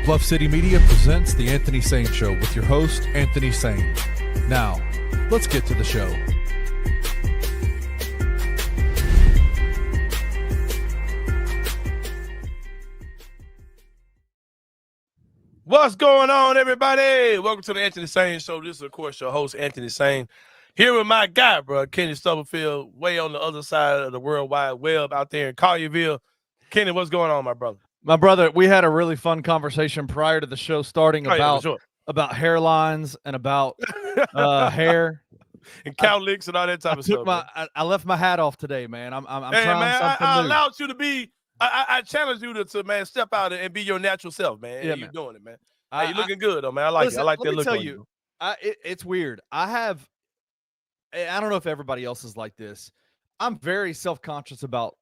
Bluff City Media presents The Anthony Sain Show with your host, Anthony Sain. Now, let's get to the show. What's going on, everybody? Welcome to The Anthony Sain Show. This is, of course, your host, Anthony Sain. Here with my guy, bro, Kenny Stubblefield, way on the other side of the World Wide Web out there in Collierville. Kenny, what's going on, my brother? My brother, we had a really fun conversation prior to the show starting about hairlines and about hair and cow licks and all that type of stuff. I left my hat off today, man. I'm hey, trying man, something I new. allowed you to be. I challenge you to man, step out and be your natural self, man. Yeah, you're doing it, man. Hey, you're looking good, though, man. I like it. I like that look on you. It's weird. I don't know if everybody else is like this. I'm very self-conscious about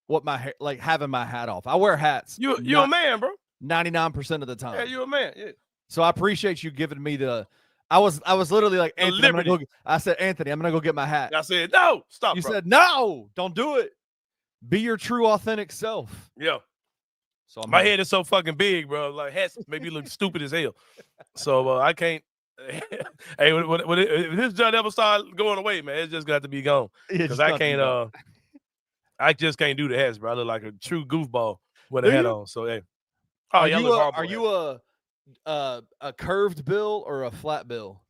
what my hair, like having my hat off. I wear hats. You're a man, bro. 99% of the time. Yeah, you're a man. Yeah. So I appreciate you giving me the. I was literally like, Anthony, I said, Anthony, I'm gonna go get my hat. I said, no, stop. You said, no, don't do it. Be your true, authentic self. Yeah. So my head is so fucking big, bro. Like hats make me look stupid as hell. So I can't. Hey, when this joint ever start going away, man, it's just got to be gone because I can't. I just can't do the hats, bro. I look like a true goofball with a hat on. So hey, are you a curved bill or a flat bill?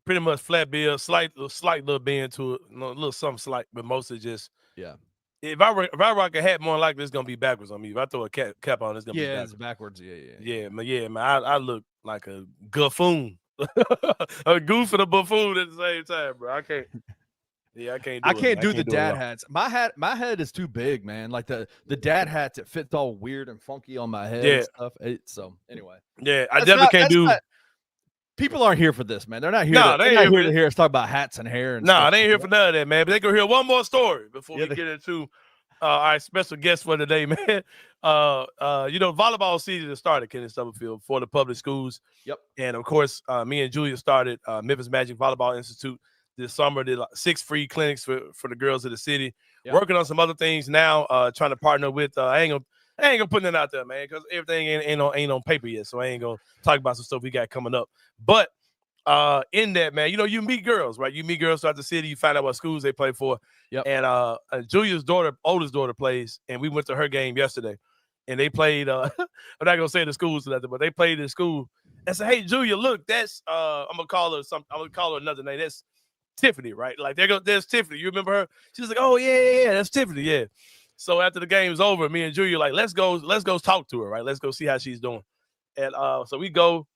Pretty much flat bill, slight little bend to it, a little something slight, but mostly just If I rock a hat, more likely it's gonna be backwards on me. If I throw a cap on, it's gonna be backwards. It's backwards. Yeah, man. I look like a buffoon, a goof and a buffoon at the same time, bro. I can't. Yeah, I can't do the dad hats. My head is too big, man. Like the dad hats, it fits all weird and funky on my head and stuff. So anyway. Yeah, I definitely can't do. People aren't here for this, man. They're not here. They're not here to hear us talk about hats and hair. And they ain't here for none of that, man. But they gonna hear one more story before we get into our special guest for today, man. Volleyball season has started, Kenny Stubblefield, for the public schools. Yep. And of course, me and Julia started Memphis Magic Volleyball Institute this summer. Did 6 free clinics for the girls of the city. Yep. Working on some other things now. Trying to partner with. I ain't gonna put that out there, man, because everything ain't on paper yet. So I ain't gonna talk about some stuff we got coming up. But in that, man, you meet girls, right? You meet girls throughout the city. You find out what schools they play for. Yep. And Julia's oldest daughter, plays, and we went to her game yesterday. And they played. I'm not gonna say the schools or nothing, but they played in school. And said, "Hey, Julia, look, that's I'm gonna call her something. I'm gonna call her another name. That's Tiffany, right? Like there's Tiffany. You remember her? She's like, oh yeah, that's Tiffany, yeah." So after the game's over, me and Julia like, let's go talk to her, right? Let's go see how she's doing. And so we go,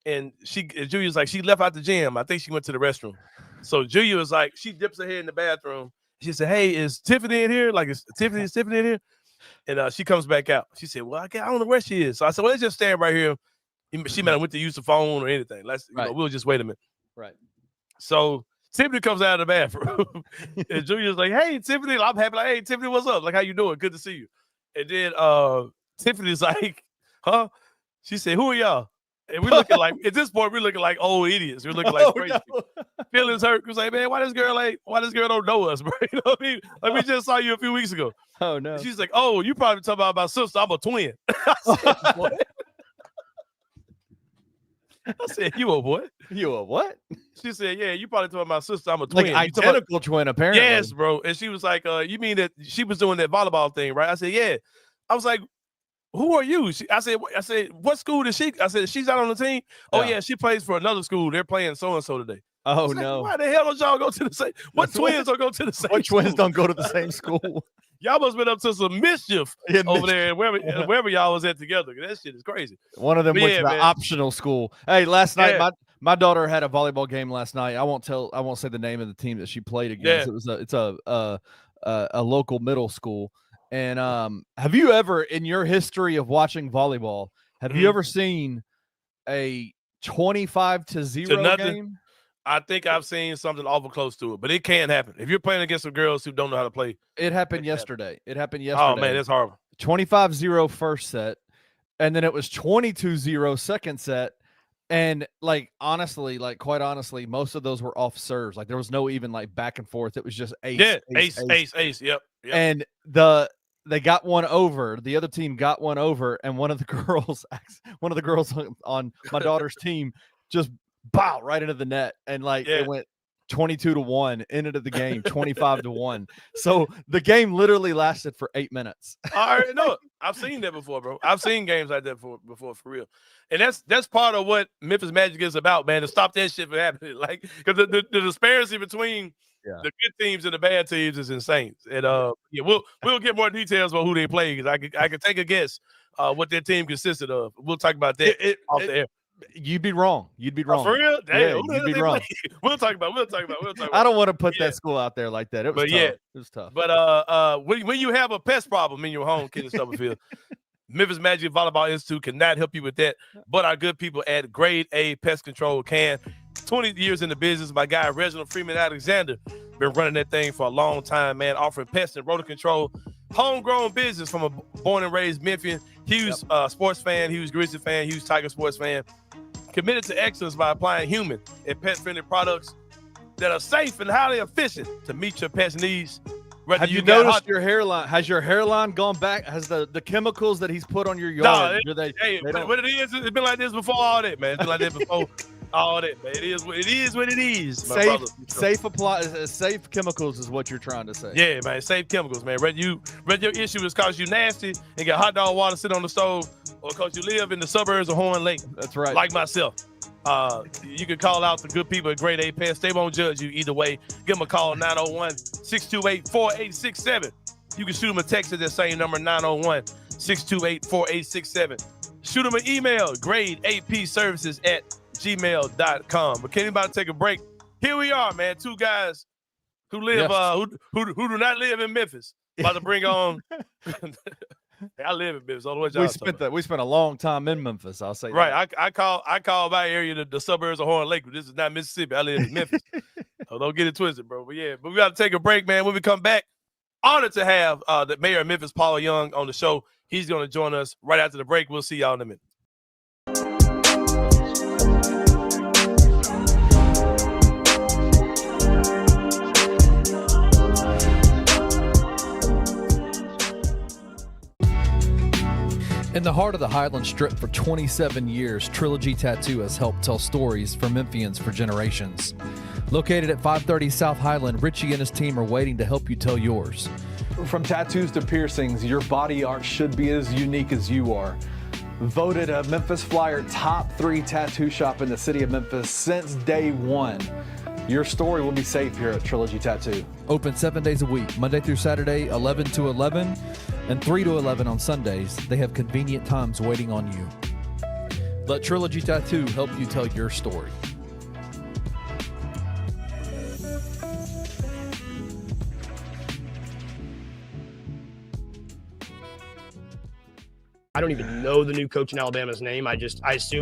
and Julia's like, she left out the gym. I think she went to the restroom. So Julia was like, she dips her head in the bathroom. She said, "Hey, is Tiffany in here? Like, is Tiffany in here?" And she comes back out. She said, "Well, I don't know where she is." So I said, "Well, let's just stand right here." She might have went to use the phone or anything. We'll just wait a minute. Right. So Tiffany comes out of the bathroom, and Julia's like, "Hey, Tiffany," I'm happy. Like, "Hey, Tiffany, what's up? Like, how you doing? Good to see you." And then Tiffany's like, "Huh?" She said, "Who are y'all?" And we're looking like, at this point, we're looking like old idiots. We're looking like crazy. No. Feelings hurt. We're like, "Man, why this girl don't know us, bro?" You know what I mean? Like, we just saw you a few weeks ago. Oh no. And she's like, "Oh, you probably talking about my sister. I'm a twin." I said, "What?" I said, "You a what?" You a what? She said, "Yeah, you probably told my sister I'm a twin." Like identical twin, apparently. Yes, bro. And she was like, "You mean that she was doing that volleyball thing, right?" I said, "Yeah." I was like, "Who are you?" I said, "What school does she?" I said, "She's not on the team." "Oh yeah, she plays for another school. They're playing so and so today." Oh no! Why the hell don't y'all go to the same? What twins don't go to the same? What twins don't go to the same school? Y'all must have been up to some mischief over there, wherever y'all was at together. That shit is crazy. One of them went to the optional school. Hey, last night my daughter had a volleyball game last night. I won't say the name of the team that she played against. It's a local middle school. And have you ever, in your history of watching volleyball, have you ever seen a 25-0 game? I think I've seen something awful close to it, but it can happen. If you're playing against some girls who don't know how to play. It happened yesterday. Oh, man, that's horrible. 25-0 first set, and then it was 22-0 second set. And quite honestly, most of those were off serves. Like there was no even back and forth. It was just ace. Yeah, ace. Yep. And the they got one over. The other team got one over, and one of the girls on my daughter's team just right into the net, and it went 22-1, ended the game 25-1. So the game literally lasted for 8 minutes. I already know it. I've seen that before, bro. I've seen games like that before for real. And that's part of what Memphis Magic is about, man, to stop that shit from happening. Like, because the disparity between the good teams and the bad teams is insane. And we'll get more details about who they play, because I can take a guess what their team consisted of. We'll talk about that off the air. You'd be wrong. Oh, for real? Damn, you'd be wrong. We'll talk about it. I don't want to put that school out there like that. It was tough. It was tough. But when you have a pest problem in your home, Kenneth Stubblefield, Memphis Magic Volleyball Institute cannot help you with that. But our good people at Grade A Pest Control can. 20 years in the business, my guy Redzone Freeman Alexander been running that thing for a long time, man, offering pest and rodent control. Homegrown business from a born and raised Memphis, huge sports fan, huge Grizzlies fan, huge Tiger sports fan. Committed to excellence by applying human and pet-friendly products that are safe and highly efficient to meet your pet's needs. Have you noticed your hairline? Has your hairline gone back? Has the chemicals that he's put on your yard? What it is, it's been like this before all that, man. It's been like that before all that, man. It is what it is. Safe chemicals is what you're trying to say. Yeah, man. Safe chemicals, man. Your issue is because you nasty and get hot dog water sitting on the stove, or because you live in the suburbs of Horn Lake. That's right. Like myself. You can call out the good people at Grade A Pest. They won't judge you either way. Give them a call, 901-628-4867. You can shoot them a text at that same number, 901-628-4867. Shoot them an email, gradeapservices@gmail.com. But can anybody take a break? Here we are, man. Two guys who live, who do not live in Memphis. About to bring on. I live in Memphis. We spent a long time in Memphis. I'll say right. That. I call my area the suburbs of Horn Lake. This is not Mississippi. I live in Memphis. So don't get it twisted, bro. But we got to take a break, man. When we come back, honored to have the mayor of Memphis, Paul Young, on the show. He's going to join us right after the break. We'll see y'all in a minute. In the heart of the Highland Strip for 27 years, Trilogy Tattoo has helped tell stories for Memphians for generations. Located at 530 South Highland, Richie and his team are waiting to help you tell yours. From tattoos to piercings, your body art should be as unique as you are. Voted a Memphis Flyer top 3 tattoo shop in the city of Memphis since day one. Your story will be safe here at Trilogy Tattoo. Open 7 days a week, Monday through Saturday, 11 to 11, and 3 to 11 on Sundays. They have convenient times waiting on you. Let Trilogy Tattoo help you tell your story. I don't even know the new coach in Alabama's name. I assume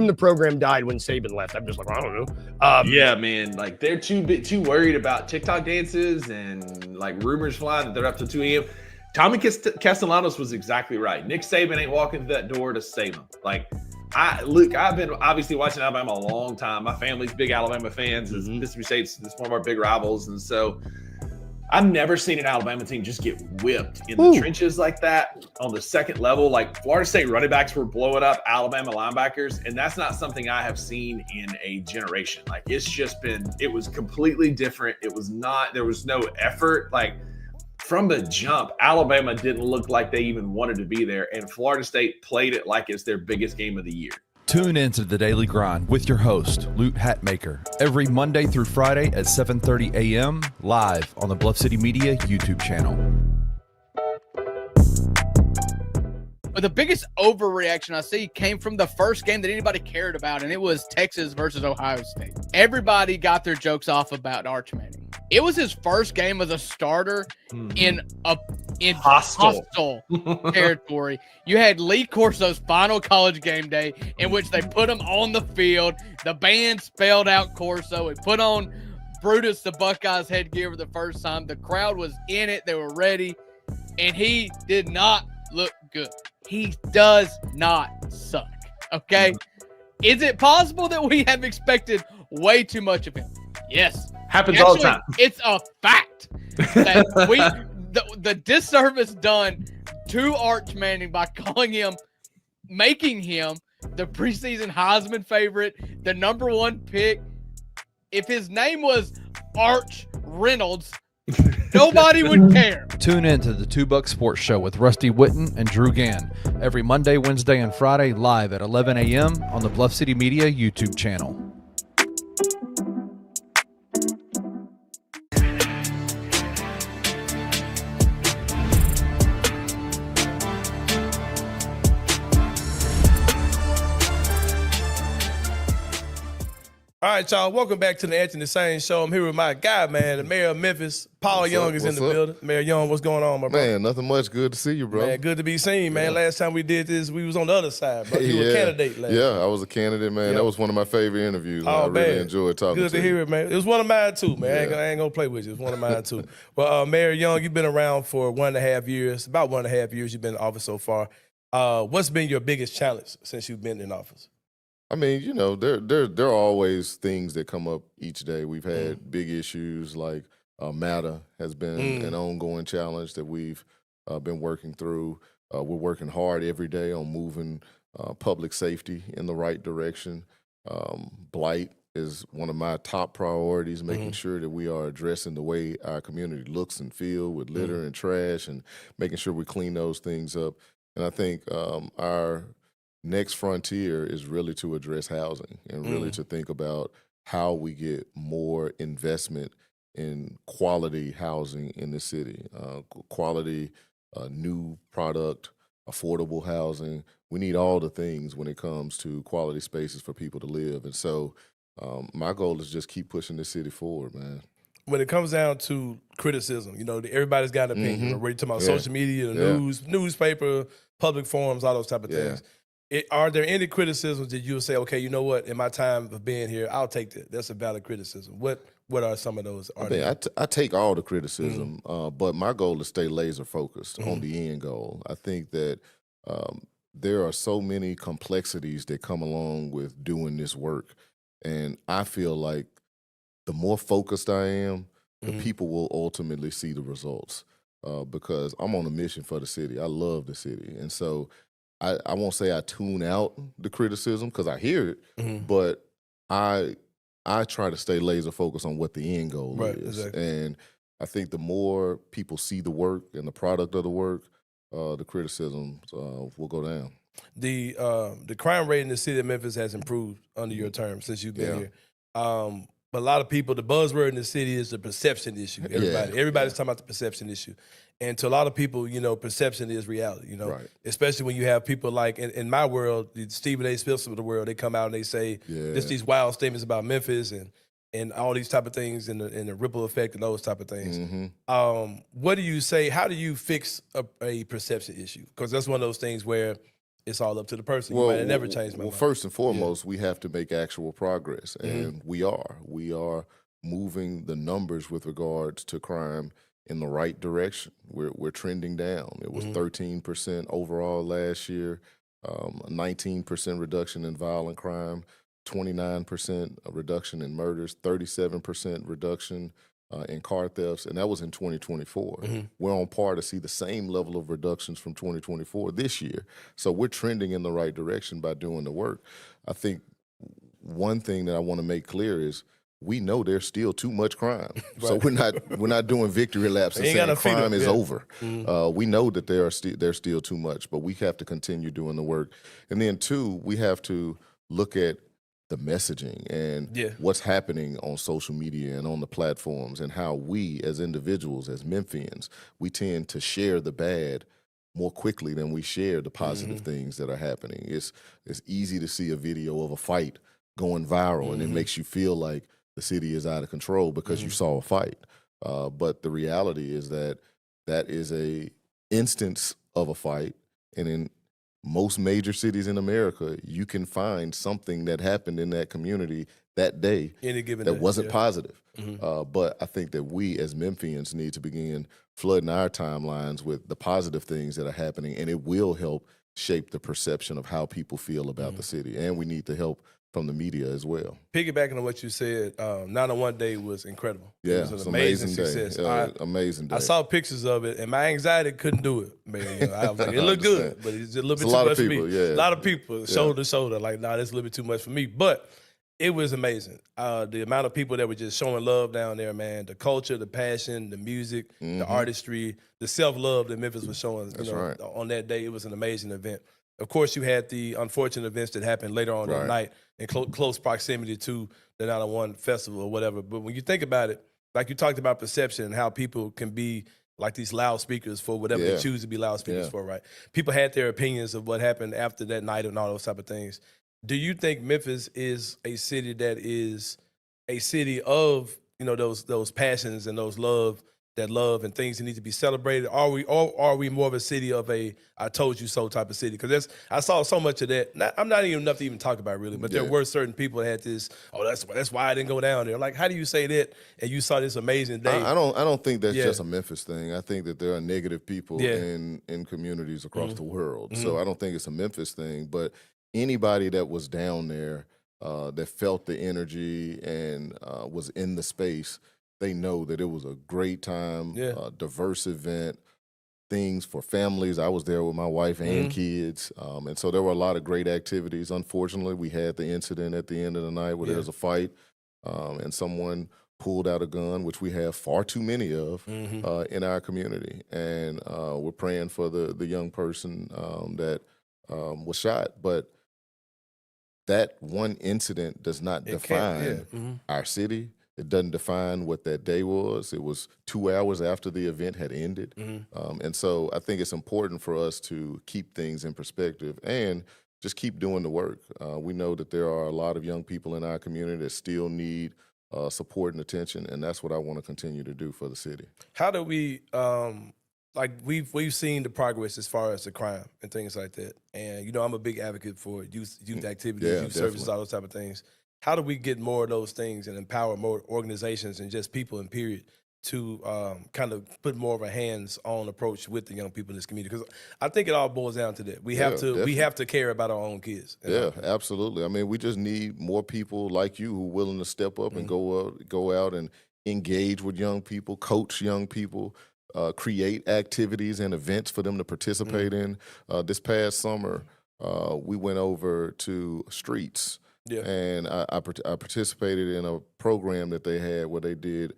the program died when Saban left. I'm just like, I don't know. Yeah, man. Like, they're too worried about TikTok dances and like rumors flying that they're up to 2 a.m. Tommy Castellanos was exactly right. Nick Saban ain't walking through that door to save him. Like, I've been obviously watching Alabama a long time. My family's big Alabama fans. Mississippi State's one of our big rivals, and so I've never seen an Alabama team just get whipped in the trenches like that on the second level. Like, Florida State running backs were blowing up Alabama linebackers, and that's not something I have seen in a generation. Like, it was completely different. There was no effort. Like, from the jump, Alabama didn't look like they even wanted to be there, and Florida State played it like it's their biggest game of the year. Tune into The Daily Grind with your host, Lute Hatmaker, every Monday through Friday at 7:30 a.m. live on the Bluff City Media YouTube channel. But the biggest overreaction I see came from the first game that anybody cared about, and it was Texas versus Ohio State. Everybody got their jokes off about Arch Manning. It was his first game as a starter in hostile territory. You had Lee Corso's final college game day in which they put him on the field. The band spelled out Corso. It put on Brutus the Buckeyes headgear for the first time. The crowd was in it. They were ready. And he did not look good. He does not suck. Okay? Is it possible that we have expected way too much of him? Yes. Happens all the time. It's a fact that the disservice done to Arch Manning by making him the preseason Heisman favorite, the #1 pick. If his name was Arch Reynolds, nobody would care. Tune in to the $2 Sports Show with Rusty Witten and Drew Gann every Monday, Wednesday, and Friday live at 11 a.m. on the Bluff City Media YouTube channel. All right, y'all. Welcome back to the Anthony Sain Show. I'm here with my guy, man, the mayor of Memphis. Paul Young is in the building. Mayor Young, what's going on, my brother? Man, nothing much. Good to see you, bro. Man, good to be seen, man. Yeah. Last time we did this, we was on the other side, bro. You were a candidate last time. I was a candidate, man. That was one of my favorite interviews. Oh, I really enjoyed talking to you. Good to hear it, man. It was one of mine, too, man. I ain't going to play with you. It was one of mine, too. Well, Mayor Young, you've been around for 1.5 years, about 1.5 years you've been in office so far. What's been your biggest challenge since you've been in office? I mean, you know, there are always things that come up each day. We've had big issues like MATA has been an ongoing challenge that we've been working through. We're working hard every day on moving public safety in the right direction. Blight is one of my top priorities, making sure that we are addressing the way our community looks and feel with litter and trash, and making sure we clean those things up. And I think our next frontier is really to address housing and really to think about how we get more investment in quality housing in the city, quality new product, affordable housing. We need all the things when it comes to quality spaces for people to live. And so my goal is just keep pushing the city forward, man. When it comes down to criticism, you know, everybody's got an opinion. We're talking about social media, the news, newspaper, public forums, all those type of things. Are there any criticisms that you would say, okay, you know what, in my time of being here, I'll take that. That's a valid criticism. What are some of those? I take all the criticism, but my goal is to stay laser focused on the end goal. I think that there are so many complexities that come along with doing this work, and I feel like the more focused I am, the people will ultimately see the results because I'm on a mission for the city. I love the city, and so I won't say I tune out the criticism because I hear it, but I try to stay laser focused on what the end goal is. Exactly. And I think the more people see the work and the product of the work, the criticisms will go down. The crime rate in the city of Memphis has improved under your term since you've been here. But a lot of people, the buzzword in the city is the perception issue. Everybody's talking about the perception issue. And to a lot of people, you know, perception is reality, you know, especially when you have people like, in my world, the Stephen A. Smiths of the world, they come out and they say just these wild statements about Memphis and all these type of things and the ripple effect and those type of things. What do you say, how do you fix a perception issue? Because that's one of those things where it's all up to the person. You might have never changed my mind. First and foremost, we have to make actual progress, and we are. We are moving the numbers with regards to crime in the right direction. We're trending down. It was 13% overall last year, 19% reduction in violent crime, 29% reduction in murders, 37% reduction in car thefts, and that was in 2024. We're on par to see the same level of reductions from 2024 this year. So we're trending in the right direction by doing the work. I think one thing that I want to make clear is we know there's still too much crime. So we're not doing victory laps and saying crime is over. We know that there's still too much, but we have to continue doing the work. And then two, we have to look at the messaging and what's happening on social media and on the platforms, and how we as individuals, as Memphians, we tend to share the bad more quickly than we share the positive things that are happening. It's easy to see a video of a fight going viral and it makes you feel like the city is out of control because you saw a fight. But the reality is that is a instance of a fight, and in most major cities in America, you can find something that happened in that community that day that wasn't positive. But I think that we as Memphians need to begin flooding our timelines with the positive things that are happening, and it will help shape the perception of how people feel about the city. And we need the help from the media as well. Piggybacking on what you said, 901 Day was incredible. Yeah, it was an amazing day. success. Amazing day. I saw pictures of it, and my anxiety couldn't do it. Man, you know, I was like, it looked good, but it's a little bit too much for me. Yeah. A lot of people, shoulder to shoulder, like, nah, that's a little bit too much for me. But it was amazing. The amount of people that were just showing love down there, man. The culture, the passion, the music, the artistry, the self-love that Memphis was showing on that day. It was an amazing event. Of course, you had the unfortunate events that happened later on that night in close proximity to the 901 festival or whatever. But when you think about it, like you talked about perception and how people can be like these loudspeakers for whatever they choose to be loudspeakers for, right? People had their opinions of what happened after that night and all those type of things. Do you think Memphis is a city that is a city of, you know, those passions and those love and things that need to be celebrated? Are we more of a city of a I told you so type of city? Because I saw so much of that. I'm not even enough to even talk about really, but there were certain people that had this. Oh, that's why I didn't go down there. Like, how do you say that? And you saw this amazing day. I don't think that's just a Memphis thing. I think that there are negative people in communities across the world. So I don't think it's a Memphis thing. But anybody that was down there that felt the energy and was in the space, they know that it was a great time, diverse event, things for families. I was there with my wife and kids. And so there were a lot of great activities. Unfortunately, we had the incident at the end of the night where there was a fight and someone pulled out a gun, which we have far too many of in our community. And we're praying for the young person that was shot. But that one incident does not define our city. It doesn't define what that day was. It was 2 hours after the event had ended. And so I think it's important for us to keep things in perspective and just keep doing the work. We know that there are a lot of young people in our community that still need support and attention, and that's what I want to continue to do for the city. How do we, like we've seen the progress as far as the crime and things like that. And, you know, I'm a big advocate for youth activities, youth services, all those type of things. How do we get more of those things and empower more organizations and just people in period to kind of put more of a hands-on approach with the young people in this community? Because I think it all boils down to that. We have to care about our own kids. Yeah, absolutely. I mean, we just need more people like you who are willing to step up and go out and engage with young people, coach young people, create activities and events for them to participate in. This past summer, we went over to Streets. Yeah. And I participated in a program that they had where they did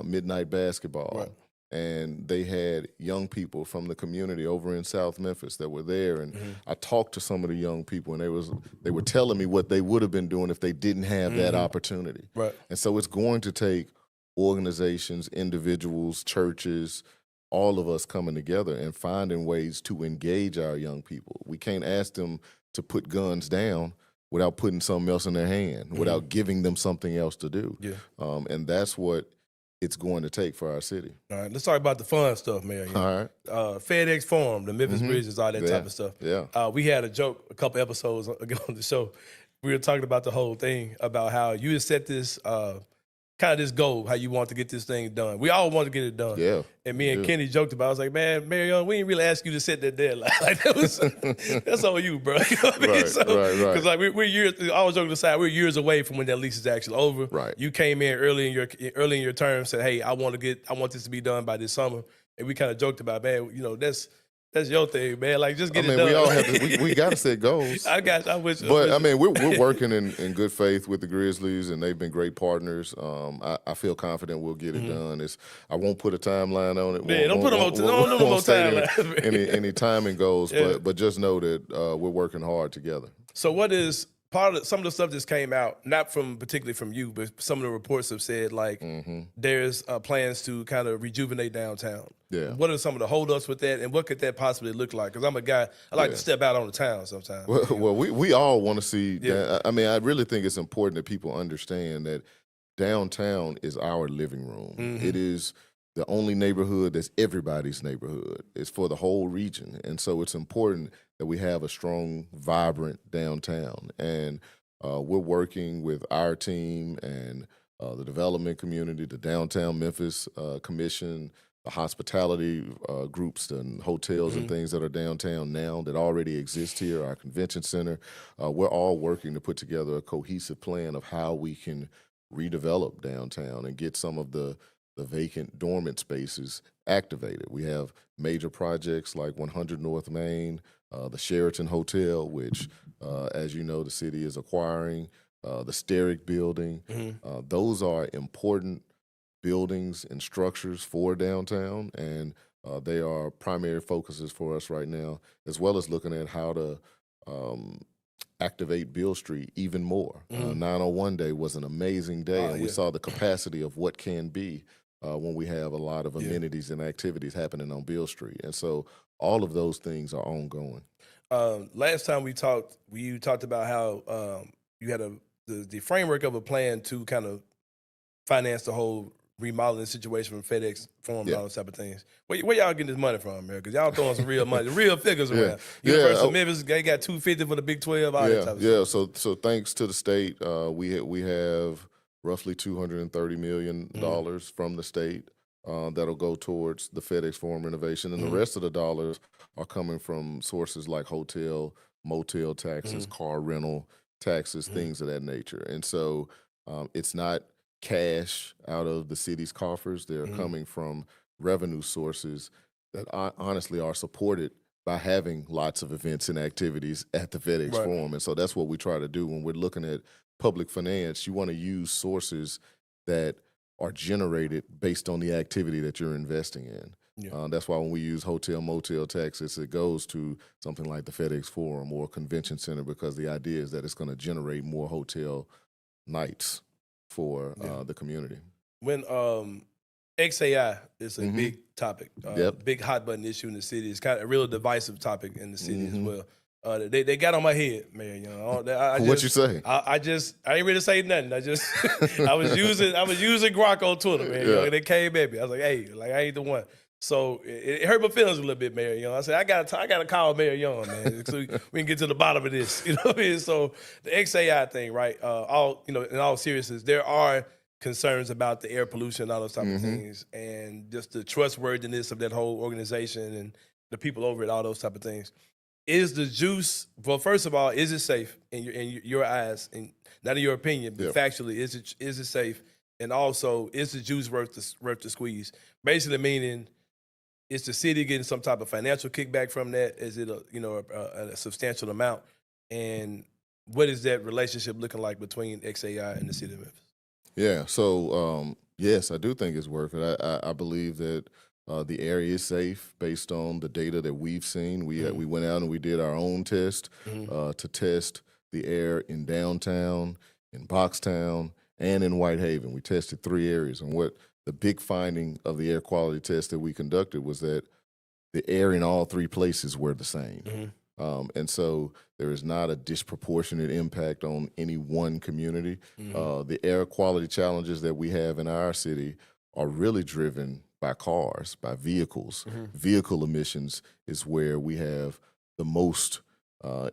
midnight basketball. Right. And they had young people from the community over in South Memphis that were there. And I talked to some of the young people, and they were telling me what they would have been doing if they didn't have that opportunity. Right. And so it's going to take organizations, individuals, churches, all of us coming together and finding ways to engage our young people. We can't ask them to put guns down without putting something else in their hand, without giving them something else to do. Yeah. And that's what it's going to take for our city. All right, let's talk about the fun stuff, Mayor. All right. FedEx Forum, the Memphis Grizzlies, all that type of stuff. Yeah. We had a joke a couple episodes ago on the show. We were talking about the whole thing, about how you had set this kind of this goal, how you want to get this thing done. We all want to get it done. Yeah. And me and Kenny joked about it. I was like, man, Marion, we didn't really ask you to set that deadline. Like, that's on you, bro. You know what I mean? Right, right. Because like we're years, I was joking aside, we're years away from when that lease is actually over. Right. You came in early in your term, said, hey, I want this to be done by this summer. And we kind of joked about, man, you know, that's your thing, man. Like, just get it done. We all have to, we got to set goals. I wish. But I mean, we're working in good faith with the Grizzlies, and they've been great partners. I feel confident we'll get it done. I won't put a timeline on it. Man, don't put them on timeline. Any timing goals, but just know that we're working hard together. So, what is part of some of the stuff that's came out, not particularly from you, but some of the reports have said like there's plans to kind of rejuvenate downtown. Yeah. What are some of the holdups with that, and what could that possibly look like? Because I'm a guy, I like to step out on the town sometimes. Well, we all want to see. Yeah. I mean, I really think it's important that people understand that downtown is our living room. It is the only neighborhood that's everybody's neighborhood. It's for the whole region, and so it's important that we have a strong, vibrant downtown. And we're working with our team and the development community, the Downtown Memphis Commission, hospitality groups and hotels and things that are downtown now that already exist here, our convention center. We're all working to put together a cohesive plan of how we can redevelop downtown and get some of the vacant dormant spaces activated. We have major projects like 100 North Main, the Sheraton Hotel, which, as you know, the city is acquiring, the Steric building. Those are important buildings and structures for downtown, and they are primary focuses for us right now, as well as looking at how to activate Beale Street even more. 901 Day was an amazing day, and we saw the capacity of what can be when we have a lot of amenities and activities happening on Beale Street. And so all of those things are ongoing. Last time we talked about how you had the framework of a plan to kind of finance the whole remodeling situation from FedEx Forum and all those type of things. Where y'all getting this money from, man? Because y'all throwing some real money, real figures around. University of Memphis, they got $250 for the Big 12. All that type of stuff. So thanks to the state, we have roughly $230 million from the state that'll go towards the FedEx Forum renovation, and the rest of the dollars are coming from sources like hotel, motel taxes, car rental taxes, things of that nature. And so it's not cash out of the city's coffers. They're coming from revenue sources that honestly are supported by having lots of events and activities at the FedEx Forum. And so that's what we try to do when we're looking at public finance. You want to use sources that are generated based on the activity that you're investing in. That's why when we use hotel, motel taxes, it goes to something like the FedEx Forum or Convention Center, because the idea is that it's going to generate more hotel nights for the community. When XAI is a big topic, big hot button issue in the city. It's kind of a real divisive topic in the city as well. They got on my head, man. You know, what you say? I ain't really say nothing. I was using Grok on Twitter, man. You know, and they came at me. I was like, hey, like I ain't the one. So it hurt my feelings a little bit, Mayor Young. I said, I gotta call Mayor Young, man, so we can get to the bottom of this. You know what I mean? So the XAI thing, right? In all seriousness, there are concerns about the air pollution and all those type of things, and just the trustworthiness of that whole organization and the people over it, all those type of things. Is the juice? Well, first of all, is it safe in your eyes, and not in your opinion, but factually, is it safe? And also, is the juice worth the squeeze? Basically, meaning, is the city getting some type of financial kickback from that? Is it a substantial amount? And what is that relationship looking like between XAI and the city of Memphis? Yeah. So yes, I do think it's worth it. I believe that the area is safe based on the data that we've seen. We went out and we did our own test to test the air in downtown, in Boxtown, and in Whitehaven. We tested 3 areas, and what the big finding of the air quality test that we conducted was that the air in all 3 places were the same. And so there is not a disproportionate impact on any one community. The air quality challenges that we have in our city are really driven by cars, by vehicles. Vehicle emissions is where we have the most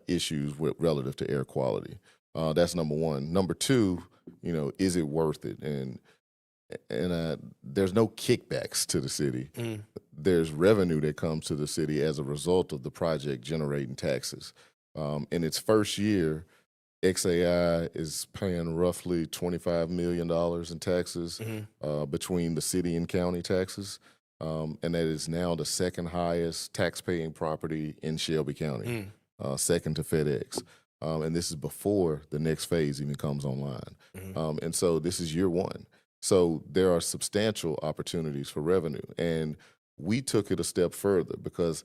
issues relative to air quality. That's number one. Number two, is it worth it? And there's no kickbacks to the city. There's revenue that comes to the city as a result of the project generating taxes. In its first year, XAI is paying roughly $25 million in taxes between the city and county taxes. And that is now the second highest tax-paying property in Shelby County, second to FedEx. And this is before the next phase even comes online. And so this is year one. So there are substantial opportunities for revenue. And we took it a step further because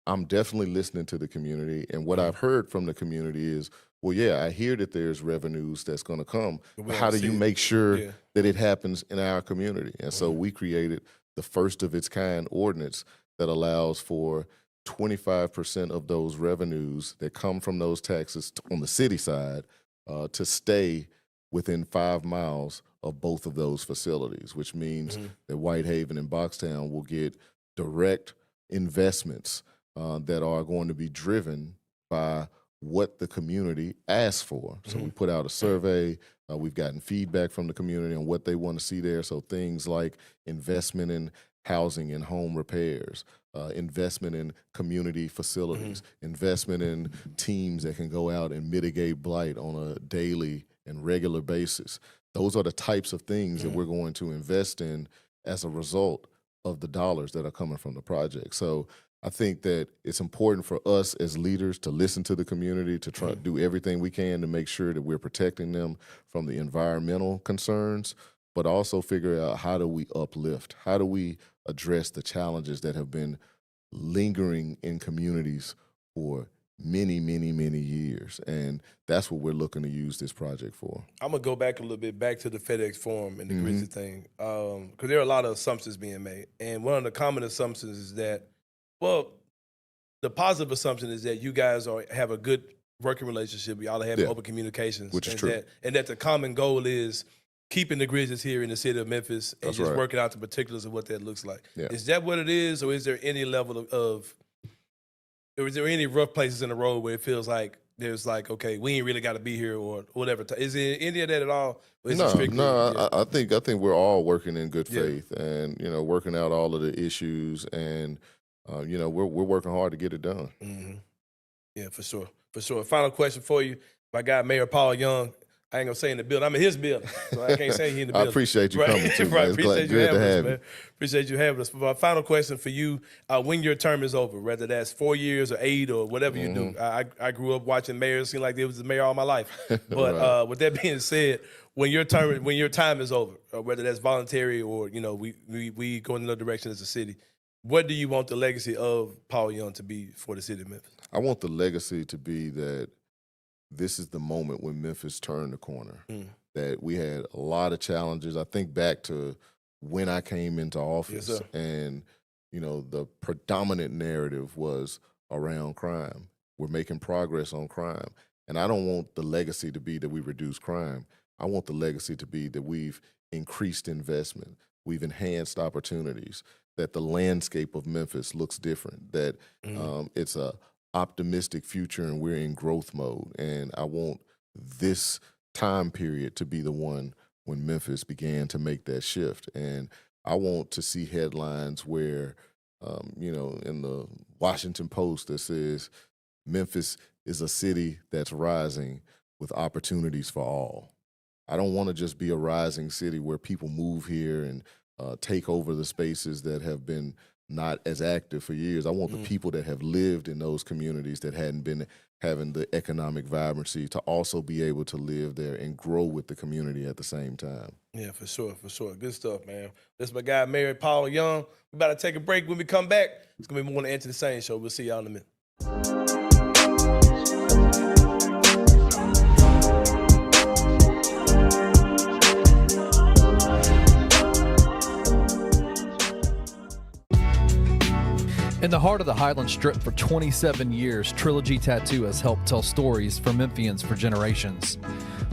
I'm definitely listening to the community. And what I've heard from the community is, well, yeah, I hear that there's revenues that's going to come. But how do you make sure that it happens in our community? And so we created the first of its kind ordinance that allows for 25% of those revenues that come from those taxes on the city side to stay within 5 miles of both of those facilities, which means that Whitehaven and Boxtown will get direct investments that are going to be driven by what the community asks for. So we put out a survey. We've gotten feedback from the community on what they want to see there. So things like investment in housing and home repairs, investment in community facilities, investment in teams that can go out and mitigate blight on a daily and regular basis. Those are the types of things that we're going to invest in as a result of the dollars that are coming from the project. So I think that it's important for us as leaders to listen to the community, to try to do everything we can to make sure that we're protecting them from the environmental concerns, but also figure out how do we uplift, how do we address the challenges that have been lingering in communities for many, many, many years. And that's what we're looking to use this project for. I'm going to go back a little bit, back to the FedEx Forum and the Grizzlies thing, because there are a lot of assumptions being made. And one of the common assumptions is that, well, the positive assumption is that you guys have a good working relationship. Y'all have open communications. Which is true. And that the common goal is keeping the Grizzlies here in the city of Memphis and working out the particulars of what that looks like. Yeah. Is that what it is, or is there any level of or is there any rough places in the road where it feels like there's like, okay, we ain't really got to be here or whatever? Is there any of that at all? I think we're all working in good faith and, working out all of the issues and, we're working hard to get it done. Yeah, for sure. For sure. Final question for you. My guy, Mayor Paul Young. I ain't gonna say in the building. I'm in his building, so I can't say he in the building. I appreciate you coming too. Right. Man. Appreciate you good having to us, have man. you. Appreciate you having us. My final question for you: when your term is over, whether that's 4 years or 8 or whatever you do. I grew up watching mayors. Seemed like there was the mayor all my life. But with that being said, when your time is over, whether that's voluntary or we go in another direction as a city, what do you want the legacy of Paul Young to be for the city of Memphis? I want the legacy to be that this is the moment when Memphis turned the corner. That we had a lot of challenges. I think back to when I came into office, and the predominant narrative was around crime. We're making progress on crime, and I don't want the legacy to be that we reduce crime. I want the legacy to be that we've increased investment, we've enhanced opportunities, that the landscape of Memphis looks different, that it's a optimistic future and we're in growth mode. And I want this time period to be the one when Memphis began to make that shift. And I want to see headlines where, in the Washington Post that says Memphis is a city that's rising with opportunities for all. I don't want to just be a rising city where people move here and take over the spaces that have been not as active for years. I want the people that have lived in those communities that hadn't been having the economic vibrancy to also be able to live there and grow with the community at the same time. Yeah, for sure, for sure. Good stuff, man. This is my guy, Mayor Paul Young. We about to take a break. When we come back, it's going to be more on the Answer the Sain show. We'll see y'all in a minute. In the heart of the Highland Strip for 27 years, Trilogy Tattoo has helped tell stories for Memphians for generations.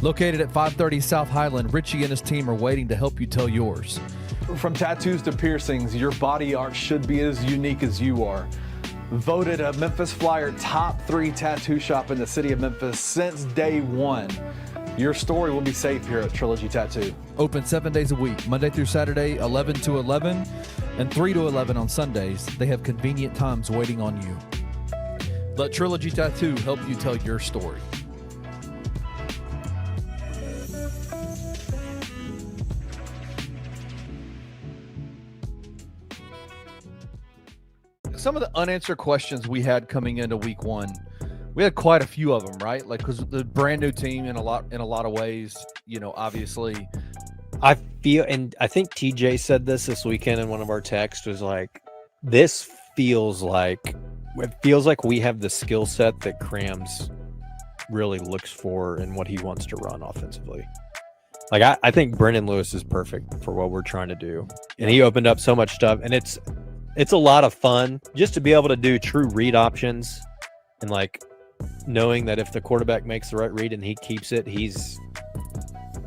Located at 530 South Highland, Richie and his team are waiting to help you tell yours. From tattoos to piercings, your body art should be as unique as you are. Voted a Memphis Flyer top 3 tattoo shop in the city of Memphis since day one. Your story will be safe here at Trilogy Tattoo. Open 7 days a week, Monday through Saturday, 11 to 11, and 3 to 11 on Sundays. They have convenient times waiting on you. Let Trilogy Tattoo help you tell your story. Some of the unanswered questions we had coming into week one, we had quite a few of them, right? Like, because the brand new team in a lot of ways, obviously. I feel, and I think TJ said this weekend in one of our texts, was like, it feels like we have the skill set that Crams really looks for and what he wants to run offensively. Like, I think Brendan Lewis is perfect for what we're trying to do. And he opened up so much stuff, and it's a lot of fun just to be able to do true read options and like knowing that if the quarterback makes the right read and he keeps it, he's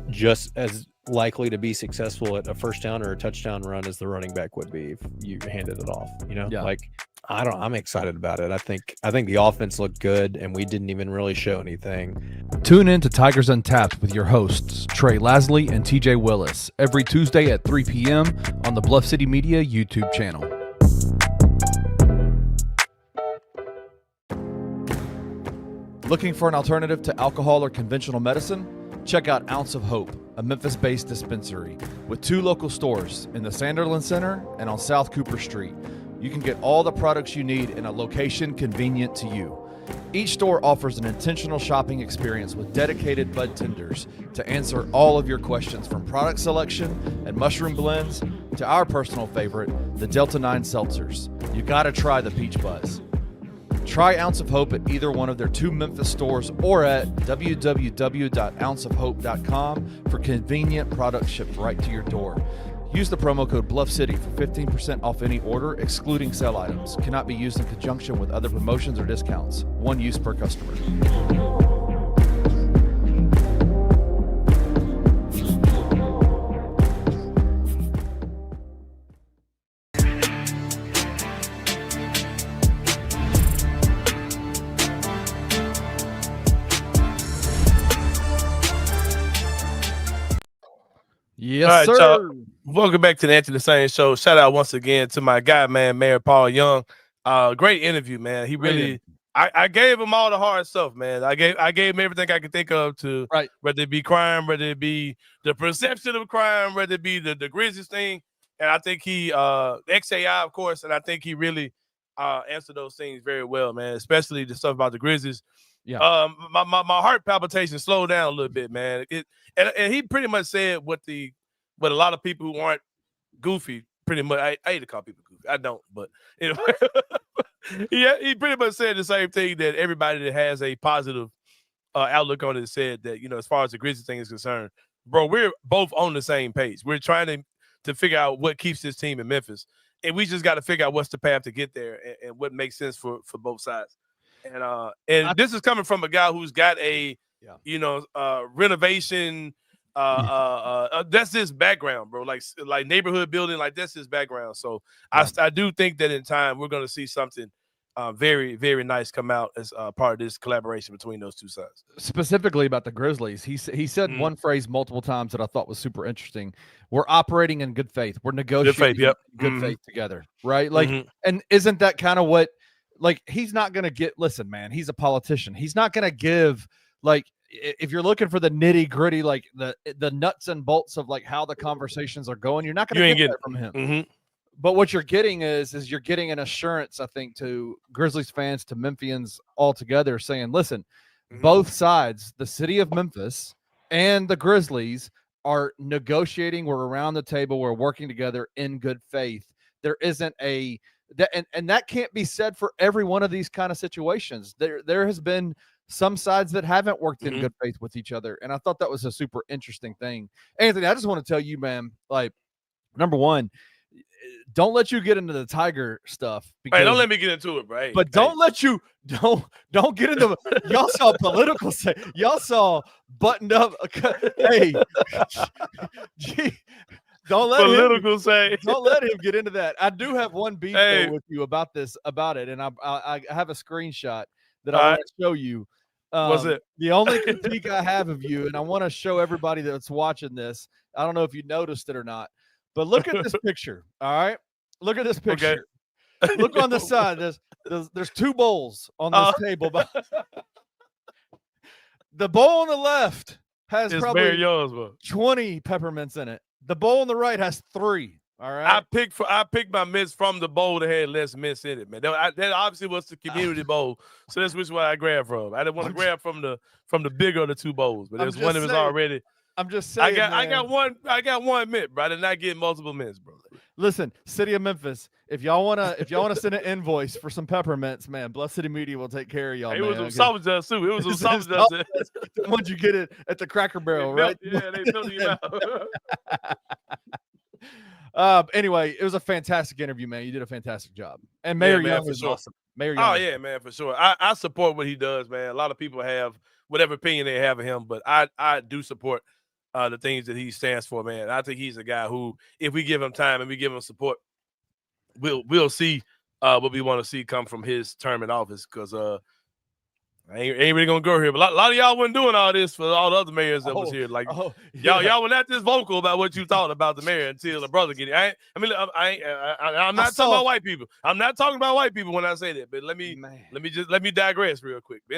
just as likely to be successful at a first down or a touchdown run as the running back would be if you handed it off. Yeah. Like I'm excited about it. I think the offense looked good, and we didn't even really show anything. Tune in to Tigers Untapped with your hosts, Trey Lasley and TJ Willis, every Tuesday at 3 p.m. on the Bluff City Media YouTube channel. Looking for an alternative to alcohol or conventional medicine? Check out Ounce of Hope, a Memphis-based dispensary with 2 local stores in the Sanderland Center and on South Cooper Street. You can get all the products you need in a location convenient to you. Each store offers an intentional shopping experience with dedicated bud tenders to answer all of your questions, from product selection and mushroom blends to our personal favorite, the Delta 9 seltzers. You gotta try the Peach Buzz. Try Ounce of Hope at either one of their 2 Memphis stores or at www.ounceofhope.com for convenient products shipped right to your door. Use the promo code BluffCity for 15% off any order, excluding sale items. Cannot be used in conjunction with other promotions or discounts. One use per customer. Yes, All right, sir. Welcome back to the Anthony Sain Show. Shout out once again to my guy, man, Mayor Paul Young. Great interview, man. He really, I gave him all the hard stuff, man. I gave him everything I could think of to, whether it be crime, whether it be the perception of crime, whether it be the Grizzlies thing. And I think he, XAI, of course, and I think he really answered those things very well, man, especially the stuff about the Grizzlies. Yeah. My heart palpitation slowed down a little bit, man. And he pretty much said what a lot of people who aren't goofy pretty much. I hate to call people goofy. I don't, but anyway, he pretty much said the same thing that everybody that has a positive outlook on it said, that, you know, as far as the Grizzlies thing is concerned, bro, we're both on the same page. We're trying to figure out what keeps this team in Memphis, and we just got to figure out what's the path to get there and what makes sense for both sides. And this is coming from a guy who's got a renovation. That's his background, bro. Like neighborhood building, like that's his background. So I do think that in time we're going to see something very, very nice come out as part of this collaboration between those two sides. Specifically about the Grizzlies, he said one phrase multiple times that I thought was super interesting. We're operating in good faith. We're negotiating good faith together, right? Like, and isn't that kind of what? Like, he's not going to listen, man, he's a politician. He's not going to give, like, if you're looking for the nitty gritty, like the nuts and bolts of like how the conversations are going, you're not going to get that from him. But what you're getting is you're getting an assurance, I think, to Grizzlies fans, to Memphians all together, saying, listen, both sides, the city of Memphis and the Grizzlies, are negotiating. We're around the table. We're working together in good faith. There isn't and that can't be said for every one of these kind of situations. There has been some sides that haven't worked in good faith with each other. And I thought that was a super interesting thing. Anthony, I just want to tell you, man, like, number one, don't let you get into the Tiger stuff. Because, don't let me get into it, bro. But don't get into y'all saw political say. Y'all saw buttoned up. Hey, don't let him get into that. I do have one beef with you about it, and I have a screenshot that I want to show you. What's it? The only critique I have of you, and I want to show everybody that's watching this. I don't know if you noticed it or not, but look at this picture. All right, look at this picture. Okay. Look on the side. There's 2 bowls on this table. The bowl on the left has probably 20 peppermints in it. The bowl on the right has 3. All right. I picked my mints from the bowl that had less mints in it, man. That obviously was the community bowl, so that's which one I grabbed from. I didn't want to grab from the bigger of the 2 bowls, but there's one that was already. I'm just saying. I got one mint, bro. I did not get multiple mints, bro. Listen, City of Memphis, if y'all wanna send an invoice for some peppermints, man, Bluff City Media will take care of y'all. It was some sausage dust too. It was some sausage dust. Once you get it at the Cracker Barrel, right? Yeah, they told you about. Anyway, it was a fantastic interview, man. You did a fantastic job. And Mayor Young was awesome. Mayor Young. Oh, yeah, man, for sure. I support what he does, man. A lot of people have whatever opinion they have of him, but I do support the things that he stands for, man. I think he's a guy who, if we give him time and we give him support, we'll see what we want to see come from his term in office. Because I ain't really gonna go here, but a lot of y'all wasn't doing all this for all the other mayors that was here. Like y'all were not this vocal about what you thought about the mayor until the brother get it. I'm not talking about white people. I'm not talking about white people when I say that. But let me digress real quick. But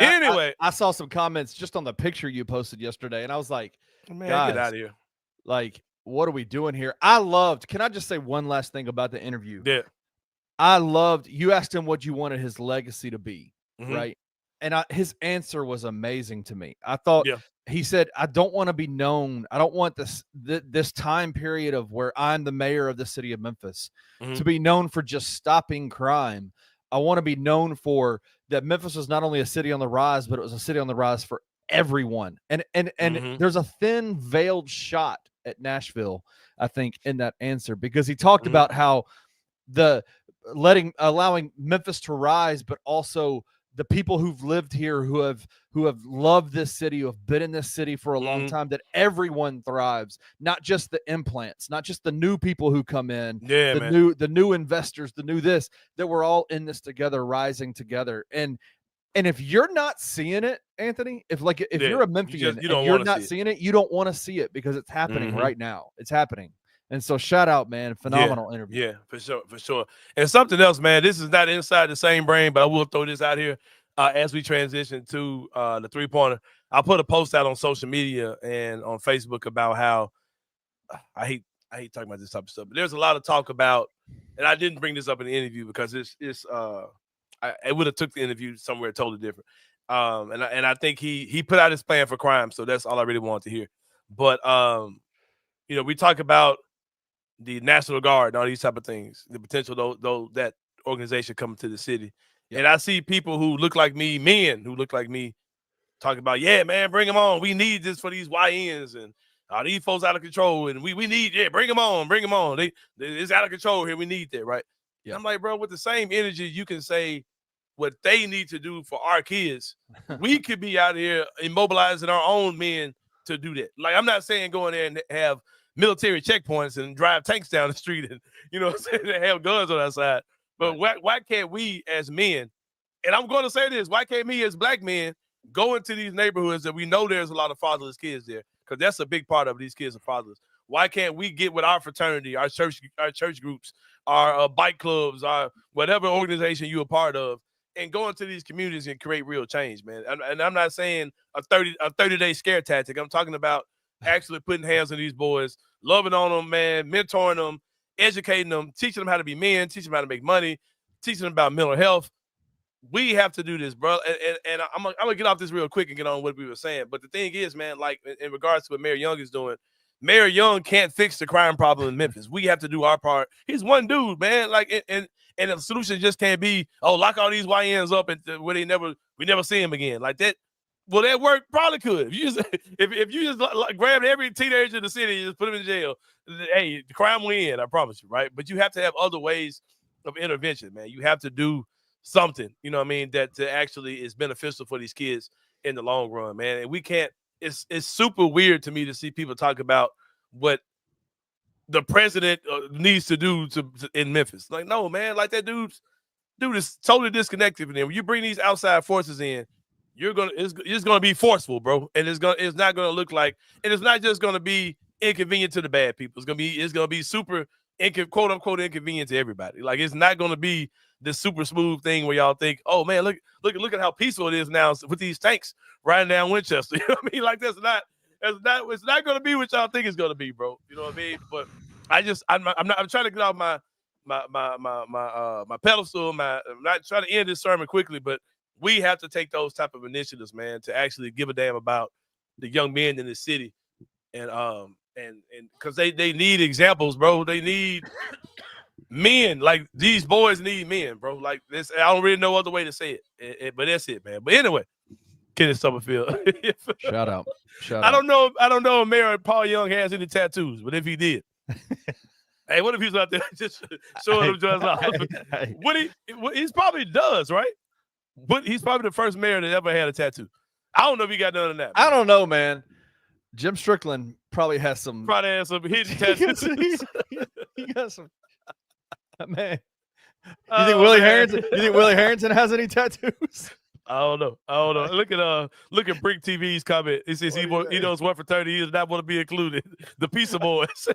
anyway, I saw some comments just on the picture you posted yesterday, and I was like, man, guys, get out of here. Like, what are we doing here? Can I just say one last thing about the interview? Yeah. You asked him what you wanted his legacy to be. Mm-hmm. Right. And his answer was amazing to me. I thought he said, I don't want to be known. I don't want this time period of where I'm the mayor of the city of Memphis to be known for just stopping crime. I want to be known for that Memphis was not only a city on the rise, but it was a city on the rise for everyone. And there's a thin veiled shot at Nashville, I think, in that answer, because he talked about how allowing Memphis to rise, but also the people who've lived here, who have loved this city, who have been in this city for a long time, that everyone thrives, not just the implants, not just the new people who come in, the new investors, the new this, that we're all in this together, rising together. And if you're not seeing it, Anthony, if you're a Memphian, you're not seeing it, you don't want to see it, because it's happening right now. It's happening. And so shout out, man. Phenomenal interview. Yeah, for sure. And something else, man, this is not inside the same brain, but I will throw this out here as we transition to the three-pointer. I'll put a post out on social media and on Facebook about how I hate talking about this type of stuff, but there's a lot of talk about, and I didn't bring this up in the interview because I would have took the interview somewhere totally different. And I think he put out his plan for crime, so that's all I really wanted to hear. But we talk about the National Guard and all these type of things, the potential though that organization coming to the city. Yep. And I see people who look like me, men who look like me, talking about, yeah, man, bring them on. We need this for these YNs and these folks out of control. And we need, bring them on. It's out of control here. We need that, right? Yeah. I'm like, bro, with the same energy, you can say what they need to do for our kids. We could be out here immobilizing our own men to do that. Like, I'm not saying go in there and have military checkpoints and drive tanks down the street and, have guns on our side. But why can't we as men, and I'm going to say this, why can't we as black men go into these neighborhoods that we know there's a lot of fatherless kids there? Because that's a big part of these kids are fatherless. Why can't we get with our fraternity, our church groups, our bike clubs, our whatever organization you're a part of, and go into these communities and create real change, man? And I'm not saying a 30-day scare tactic. I'm talking about actually putting hands on these boys, loving on them, man, mentoring them, educating them, teaching them how to be men, teaching them how to make money, teaching them about mental health. We have to do this, bro. And I'm gonna get off this real quick and get on what we were saying. But the thing is, man, like in regards to what Mayor Young is doing, Mayor Young can't fix the crime problem in Memphis. We have to do our part. He's one dude, man. Like, and the solution just can't be, lock all these YNs up and where we never see him again. Like that. Well, that work probably could. If you just grabbed every teenager in the city and just put them in jail, hey, the crime will end, I promise you, right? But you have to have other ways of intervention, man. You have to do something, that actually is beneficial for these kids in the long run, man. And we can't. It's super weird to me to see people talk about what the president needs to do in Memphis. Like, no, man. Like that dude is totally disconnected from them. When you bring these outside forces in, it's gonna be forceful, bro, and it's not gonna look like, and it's not just gonna be inconvenient to the bad people. It's gonna be super quote unquote inconvenient to everybody. Like, it's not gonna be this super smooth thing where y'all think, oh man, look at how peaceful it is now with these tanks riding down Winchester. You know what I mean? Like it's not gonna be what y'all think it's gonna be, bro. You know what I mean? But I'm trying to get off my pedestal. I'm not trying to end this sermon quickly, but we have to take those type of initiatives, man, to actually give a damn about the young men in the city, and because they need examples, bro. They need men. Like, these boys need men, bro. Like this, I don't really know other way to say it, but that's it, man. But anyway, Kenneth Summerfield. Shout out. I don't know if Mayor Paul Young has any tattoos, but if he did. Hey, what if he's out there just showing them just off? He probably does, right? But he's probably the first mayor that ever had a tattoo. I don't know if he got none of that. I don't know, man. Jim Strickland probably has some. Probably has some hidden tattoos. He got some. Man, you think Willie Harrington? You think Willie Harrington has any tattoos? I don't know. Look at Brick TV's comment. It says he knows one for 30 years, not want to be included. The Pizza Boys.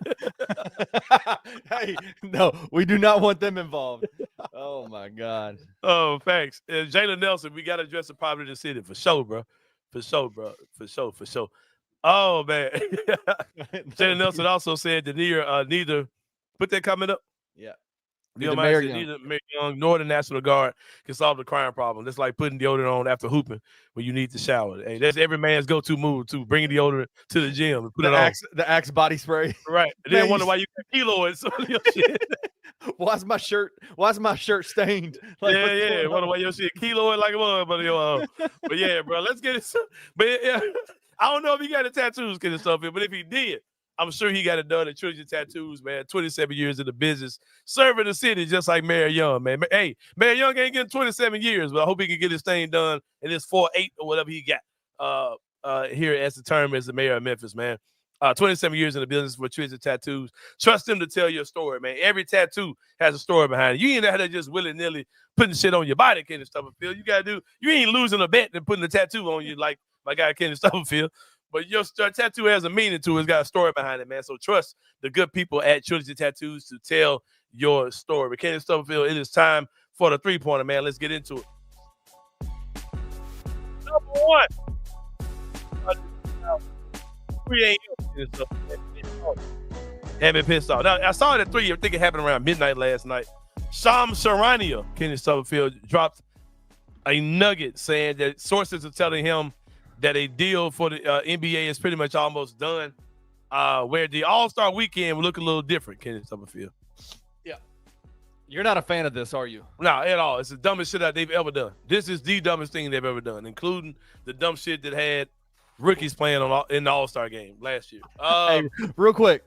Hey, no, we do not want them involved. Oh my God. Oh, thanks. Jalen Nelson, we got to address the poverty of the city for sure, bro. For sure. Oh man. Jalen Nelson also said that neither put that comment up. Yeah. Neither Mayor Young nor the National Guard can solve the crime problem. It's like putting deodorant on after hooping when you need to shower. Hey, that's every man's go-to move too. Bring deodorant to the gym and put it on. The Axe body spray. Right. And then wonder why you got keloids on your shit. Why's my shirt stained? Like, yeah. Wonder why your shit keloid like a motherfucker. But yeah, bro, let's get it. But yeah, I don't know if he got the tattoos kind of stuff in, but if he did, I'm sure he got it done at Trilogy Tattoos, man. 27 years in the business, serving the city just like Mayor Young, man. Hey, Mayor Young ain't getting 27 years, but I hope he can get his thing done in his 4-8 or whatever he got here as the term as the mayor of Memphis, man. 27 years in the business for Trilogy Tattoos. Trust them to tell your story, man. Every tattoo has a story behind it. You ain't out there just willy-nilly putting shit on your body, Kenny Stubblefield. You ain't losing a bet and putting a tattoo on you like my guy Kenny Stubblefield. But your tattoo has a meaning to it. It's got a story behind it, man. So trust the good people at Trilogy Tattoos to tell your story. But Kenny Stubblefield, it is time for the three-pointer, man. Let's get into it. Number one. Have been pissed off. Now, I saw it at 3. I think it happened around midnight last night. Shams Charania, Kenny Stubblefield, dropped a nugget saying that sources are telling him that a deal for the NBA is pretty much almost done, where the All-Star weekend will look a little different, Kenny Stubblefield. Yeah. You're not a fan of this, are you? No, at all. It's the dumbest shit that they've ever done. This is the dumbest thing they've ever done, including the dumb shit that had rookies playing in the All-Star game last year. Hey, real quick.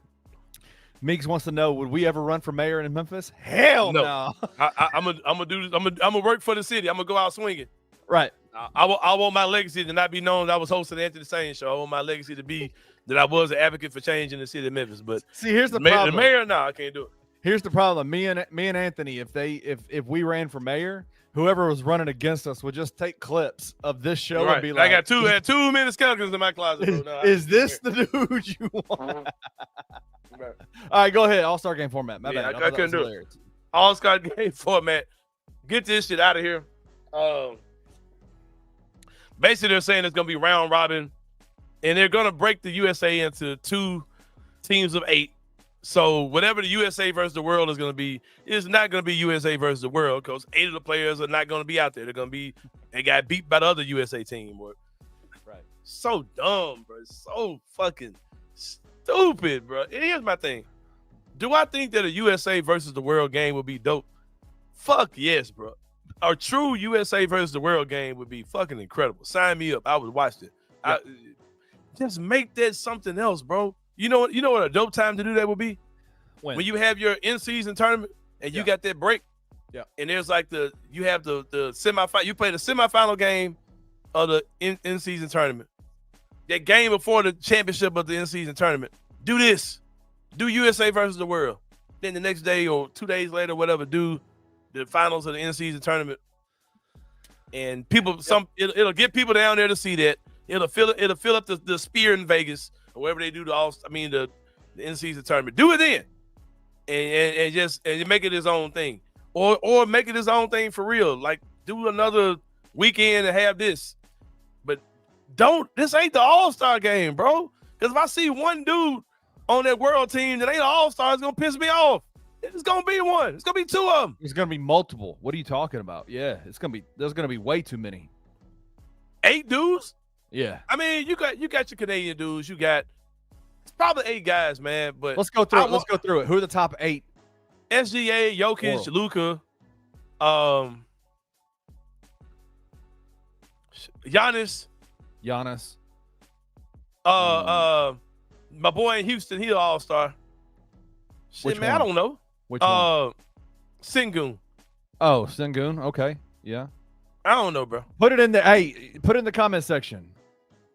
Meeks wants to know, would we ever run for mayor in Memphis? Hell no. I'm gonna do this. I'm gonna work for the city. I'm gonna go out swinging. Right. I want my legacy to not be known that I was hosting the Anthony Sain show. I want my legacy to be that I was an advocate for change in the city of Memphis. But see, here's the problem. The mayor, I can't do it. Here's the problem. Me and Anthony, if we ran for mayor, whoever was running against us would just take clips of this show and be like, I got two many skeletons in my closet. Is this the dude you want? All right, go ahead. All-Star game format. My bad. I couldn't do it. All-Star game format. Get this shit out of here. Basically, they're saying it's going to be round robin, and they're going to break the USA into 2 teams of 8. So whatever the USA versus the world is going to be, it's not going to be USA versus the world because 8 of the players are not going to be out there. They got beat by the other USA team. Right. So dumb, bro. So fucking stupid, bro. And here's my thing. Do I think that a USA versus the world game would be dope? Fuck yes, bro. A true USA versus the world game would be fucking incredible. Sign me up. I would watch it. Yeah. Just make that something else, bro. You know what a dope time to do that would be? When you have your in-season tournament and you got that break. Yeah. And there's like you have the semifinal. You play the semifinal game of the in-season tournament. That game before the championship of the in-season tournament. Do this. Do USA versus the world. Then the next day or 2 days later, whatever, do the finals of the in-season tournament. And people, it'll get people down there to see that. It'll fill up the Sphere in Vegas or wherever they do the in-season tournament. Do it then, and make it his own thing, or make it his own thing for real. Like do another weekend and have this, but this ain't the All-Star game, bro. Because if I see one dude on that world team that ain't an All-Star, it's gonna piss me off. It's gonna be one. It's gonna be 2 of them. It's gonna be multiple. What are you talking about? Yeah, there's gonna be way too many. 8 dudes. Yeah. I mean, you got your Canadian dudes. It's probably 8 guys, man. But let's go through it. Let's go through it. Who are the top 8? SGA, Jokic, Luka, Giannis. My boy in Houston, he an All-Star. Shit, man, I don't know. Which one? Sengun. Oh, Sengun. Okay. Yeah. I don't know, bro. Put it in the comment section.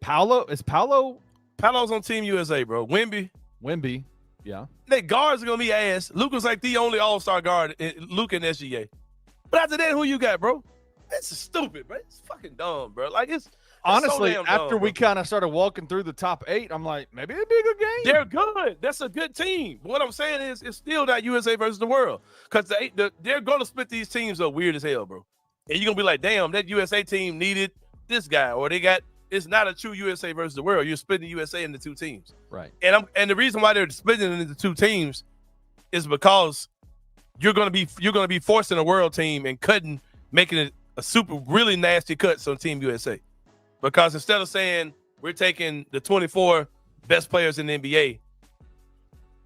Is Paolo Palos on Team USA, bro. Wemby. Yeah. Their guards are gonna be ass. Luka's like the only all-star guard. Luka and SGA. But after that, who you got, bro? This is stupid, bro. It's fucking dumb, bro. Like it's honestly, so after dumb, we kind of started walking through the top 8, I'm like, maybe it'd be a good game. They're good. That's a good team. What I'm saying is, it's still not USA versus the world, because they're gonna split these teams up weird as hell, bro. And you're gonna be like, damn, that USA team needed this guy, or they got. It's not a true USA versus the world. You're splitting the USA into 2 teams, right? And the reason why they're splitting it into 2 teams is because you're gonna be forcing a world team and making it a super really nasty cuts on Team USA, because instead of saying we're taking the 24 best players in the NBA,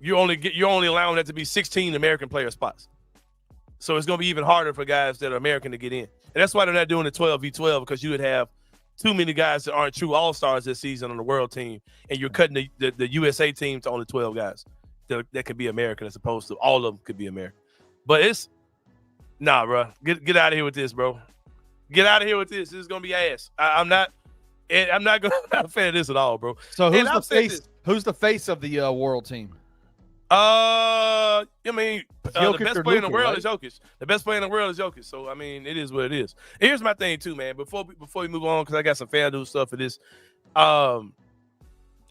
you're only allowing that to be 16 American player spots. So it's gonna be even harder for guys that are American to get in, and that's why they're not doing the 12v12, because you would have too many guys that aren't true all-stars this season on the world team, and you're cutting the USA team to only 12 guys that could be American, as opposed to all of them could be American. But it's nah, bro. Get out of here with this, bro. Get out of here with this. This is gonna be ass. I'm not not a fan of this at all, bro. So who's the face of the world team? I mean, the best player in the world right? is Jokic. The best player in the world is Jokic. So I mean, it is what it is. And here's my thing too, man. Before we move on, because I got some FanDuel stuff for this.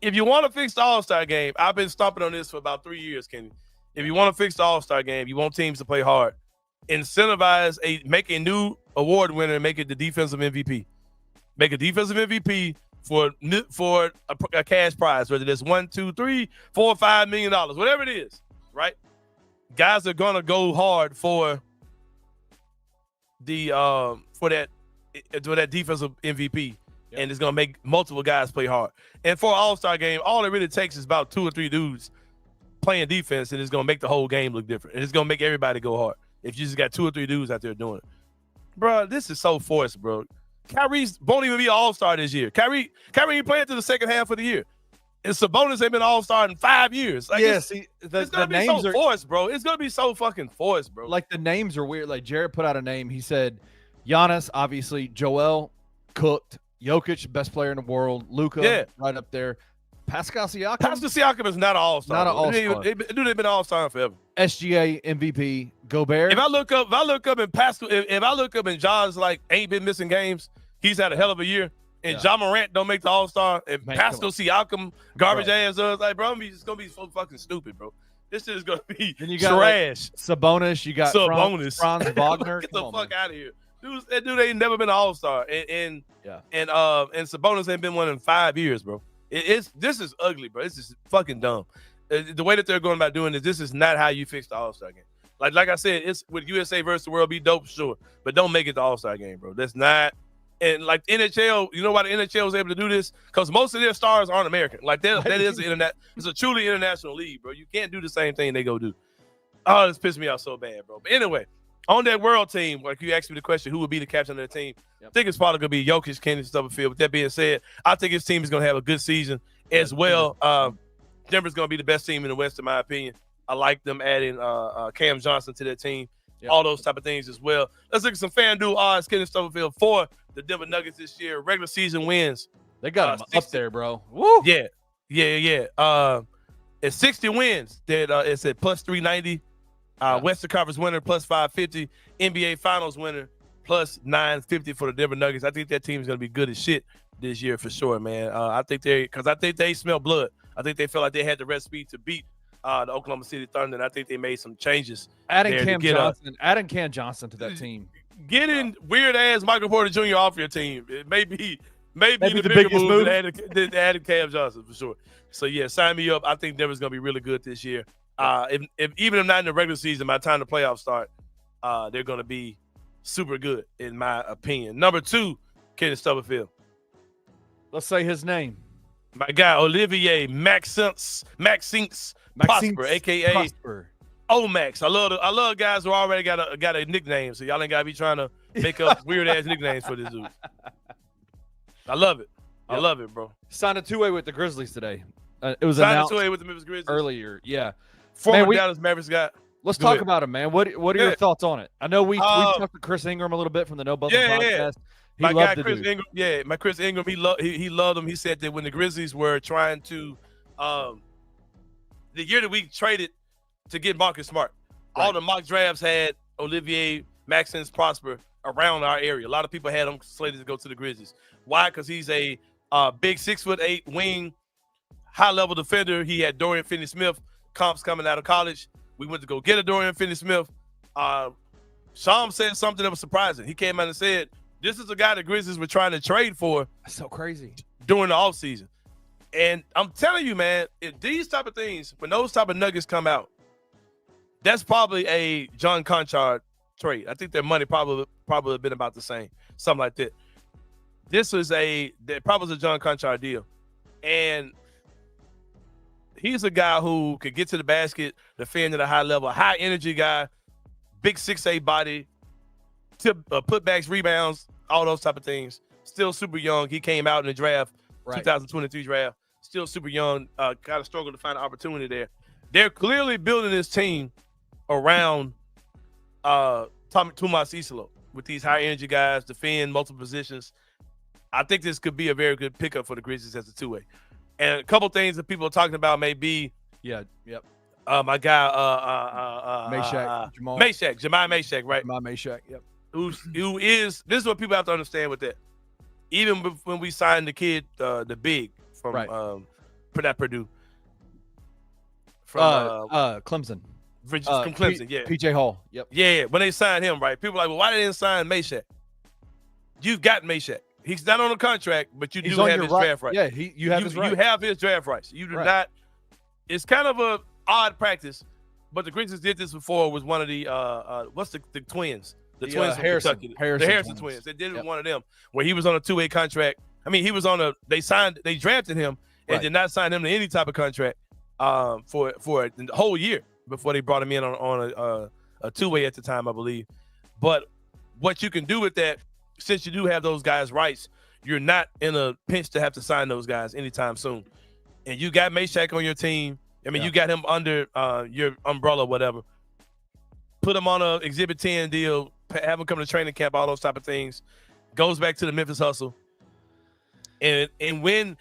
If you want to fix the All-Star game, I've been stomping on this for about 3 years, Kenny. If you want to fix the All-Star game, you want teams to play hard. Make a new award winner and make it the defensive MVP. Make a defensive MVP for a cash prize, whether it's $1, $2, $3, $4, $5 million, whatever it is, right? Guys are gonna go hard for that defensive MVP, and it's gonna make multiple guys play hard. And for an All-Star game, all it really takes is about 2 or 3 dudes playing defense, and it's gonna make the whole game look different. And it's gonna make everybody go hard if you just got 2 or 3 dudes out there doing it. Bro, this is so forced, bro. Kyrie won't even be an all-star this year. Kyrie ain't playing through the second half of the year. And Sabonis ain't been an all-star in 5 years. Like, it's gonna be so forced, bro. It's gonna be so fucking forced, bro. Like, the names are weird. Like, Jared put out a name. He said Giannis, obviously, Joel, cooked, Jokic, best player in the world, Luka, right up there. Pascal Siakam is not an all-star. Not an all-star. They've been an all-star forever. SGA MVP, Gobert. If I look up and Pascal, if I look up and John's like ain't been missing games, he's had a hell of a year. And Ja Morant don't make the All-Star, and Pascal Siakam garbage ass. Like, bro, it's gonna be so fucking stupid, bro. This shit is gonna be trash. Like Sabonis, you got Franz Wagner. Get the fuck out of here. That dude ain't never been an All-Star, and Sabonis ain't been one in 5 years, bro. This is ugly, bro. This is fucking dumb. The way that they're going about doing this is not how you fix the All-Star game. Like I said, it's with USA versus the world be dope, sure, but don't make it the All-Star game, bro. That's not. And like NHL, you know why the NHL was able to do this? Because most of their stars aren't American. Like that is the internet. It's a truly international league, bro. You can't do the same thing they go do. Oh, this pissed me off so bad, bro. But anyway, on that world team, like you asked me the question, who would be the captain of the team? I think it's probably gonna be Jokic, Kenny Stubblefield. With that being said, I think his team is gonna have a good season as well. Denver's gonna be the best team in the West, in my opinion. I like them adding Cam Johnson to their team. All those type of things as well. Let's look at some FanDuel odds. Kenny Stubblefield for the Denver Nuggets this year. Regular season wins. They got them up there, bro. Woo! Yeah. It's 60 wins. That it's at plus 390. Western Conference winner plus 550. NBA Finals winner plus 950 for the Denver Nuggets. I think that team is going to be good as shit this year for sure, man. I think they smell blood. I think they felt like they had the recipe to beat the Oklahoma City Thunder, and I think they made some changes. Adding Cam Johnson to that team. Getting weird ass Michael Porter Jr. off your team. It may be the biggest move that added Cam Johnson for sure. So yeah, sign me up. I think Denver's gonna be really good this year. If even if not in the regular season, by the time the playoffs start, they're gonna be super good in my opinion. Number 2, Kenny Stubblefield. Let's say his name. My guy Olivier Maxence Prosper, aka Prosper. Omax. I love guys who already got a nickname, so y'all ain't gotta be trying to make up weird ass nicknames for this dude. I love it. I love it, bro. Signed a 2-way with the Grizzlies today. It was signed announced a 2-way with the Memphis Grizzlies earlier. Yeah. Former Dallas Mavericks guy. Let's talk about him, man. What are your thoughts on it? I know we talked to Chris Ingram a little bit from the No Bubble podcast. My guy Chris Ingram, my Chris Ingram, he loved him. He said that when the Grizzlies were trying to, the year that we traded to get Marcus Smart, all the mock drafts had Olivier Maxence Prosper around our area. A lot of people had him slated to go to the Grizzlies. Why? Because he's a big 6'8" wing, high-level defender. He had Dorian Finney-Smith comps coming out of college. We went to go get a Dorian Finney-Smith. Sham said something that was surprising. He came out and said, this is a guy the Grizzlies were trying to trade for. That's so crazy. During the offseason. And I'm telling you, man, if these type of things, when those type of nuggets come out, that's probably a John Conchard trade. I think their money probably have been about the same, something like that. This was probably a John Conchard deal. And he's a guy who could get to the basket, defend at a high level, high energy guy, big 6'8" body, putbacks, rebounds, all those type of things. Still super young. He came out in the draft, 2023 draft. Still super young. Kind of struggled to find an opportunity there. They're clearly building this team around Tomas Isolo with these high energy guys, defend multiple positions. I think this could be a very good pickup for the Grizzlies as a two-way. And a couple things that people are talking about may be, my guy, Jemai Meshack, right? Jemai Meshack, yep. Who is, this is what people have to understand with that. Even when we signed the kid, the big from Purdue. From Clemson. From Clemson, PJ Hall, yep. Yeah, when they signed him, right? People are like, well, why they didn't sign Meshack? You've got Meshack. He's not on a contract, but you do have his draft rights. Yeah, you have his rights. You have his draft rights. You do not. It's kind of a odd practice, but the Grizzlies did this before with one of the what's the twins? The twins from Kentucky. The Harrison twins. They did it with one of them where he was on a 2-way contract. I mean, he was on they drafted him and did not sign him to any type of contract for the whole year before they brought him in on a 2-way at the time, I believe. But what you can do with that, since you do have those guys' rights, you're not in a pinch to have to sign those guys anytime soon. And you got Meshack on your team. I mean, you got him under your umbrella, whatever. Put him on a Exhibit 10 deal, have him come to training camp, all those type of things. Goes back to the Memphis hustle. And when,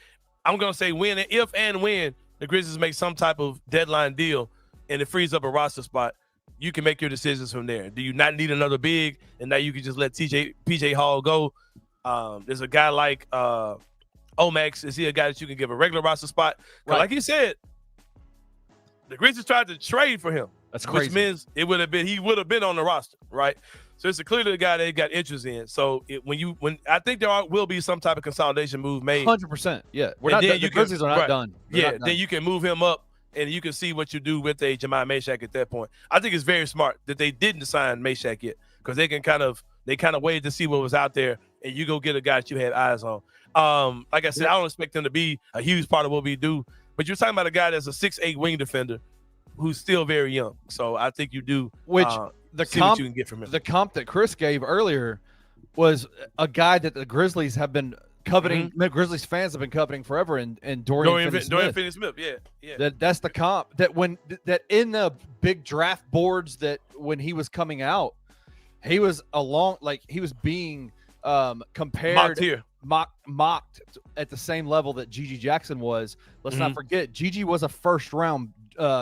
I'm going to say if and when the Grizzlies make some type of deadline deal and it frees up a roster spot, you can make your decisions from there. Do you not need another big? And now you can just let PJ Hall go. There's a guy like Omax. Is he a guy that you can give a regular roster spot? Like he said, the Grizzlies tried to trade for him. That's crazy. Which means he would have been on the roster, right? So it's clearly a guy they got interest in. So when I think there will be some type of consolidation move made. 100%. Yeah, the Grizzlies are not done. Then you can move him up. And you can see what you do with a Jemai Meshack at that point. I think it's very smart that they didn't sign Meshack yet, because they kind of waited to see what was out there, and you go get a guy that you had eyes on. Like I said, I don't expect them to be a huge part of what we do, but you're talking about a guy that's a 6'8" wing defender who's still very young. So I think you do what you can get from him. The comp that Chris gave earlier was a guy that the Grizzlies have been coveting, Grizzlies fans have been coveting forever, and Dorian Finney-Smith. Yeah. That's the comp that that in the big draft boards that when he was coming out, he was he was being compared, mocked at the same level that Gigi Jackson was. Let's not forget, Gigi was a first round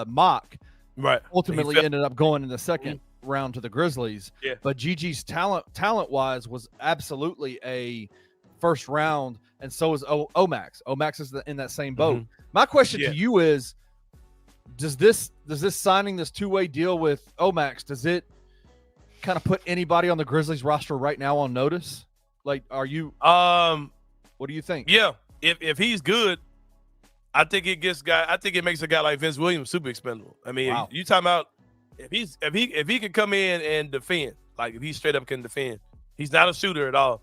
mock, right? Ultimately ended up going in the second round to the Grizzlies. Yeah. But Gigi's talent wise was absolutely a first round, and so is Omax. Omax is in that same boat. My question to you is, does this signing this 2-way deal with Omax, does it kind of put anybody on the Grizzlies roster right now on notice? Like, are you what do you think? Yeah, if he's good, I think it makes a guy like Vince Williams super expendable. I mean, you talking about if he can come in and defend, like if he straight up can defend, he's not a shooter at all.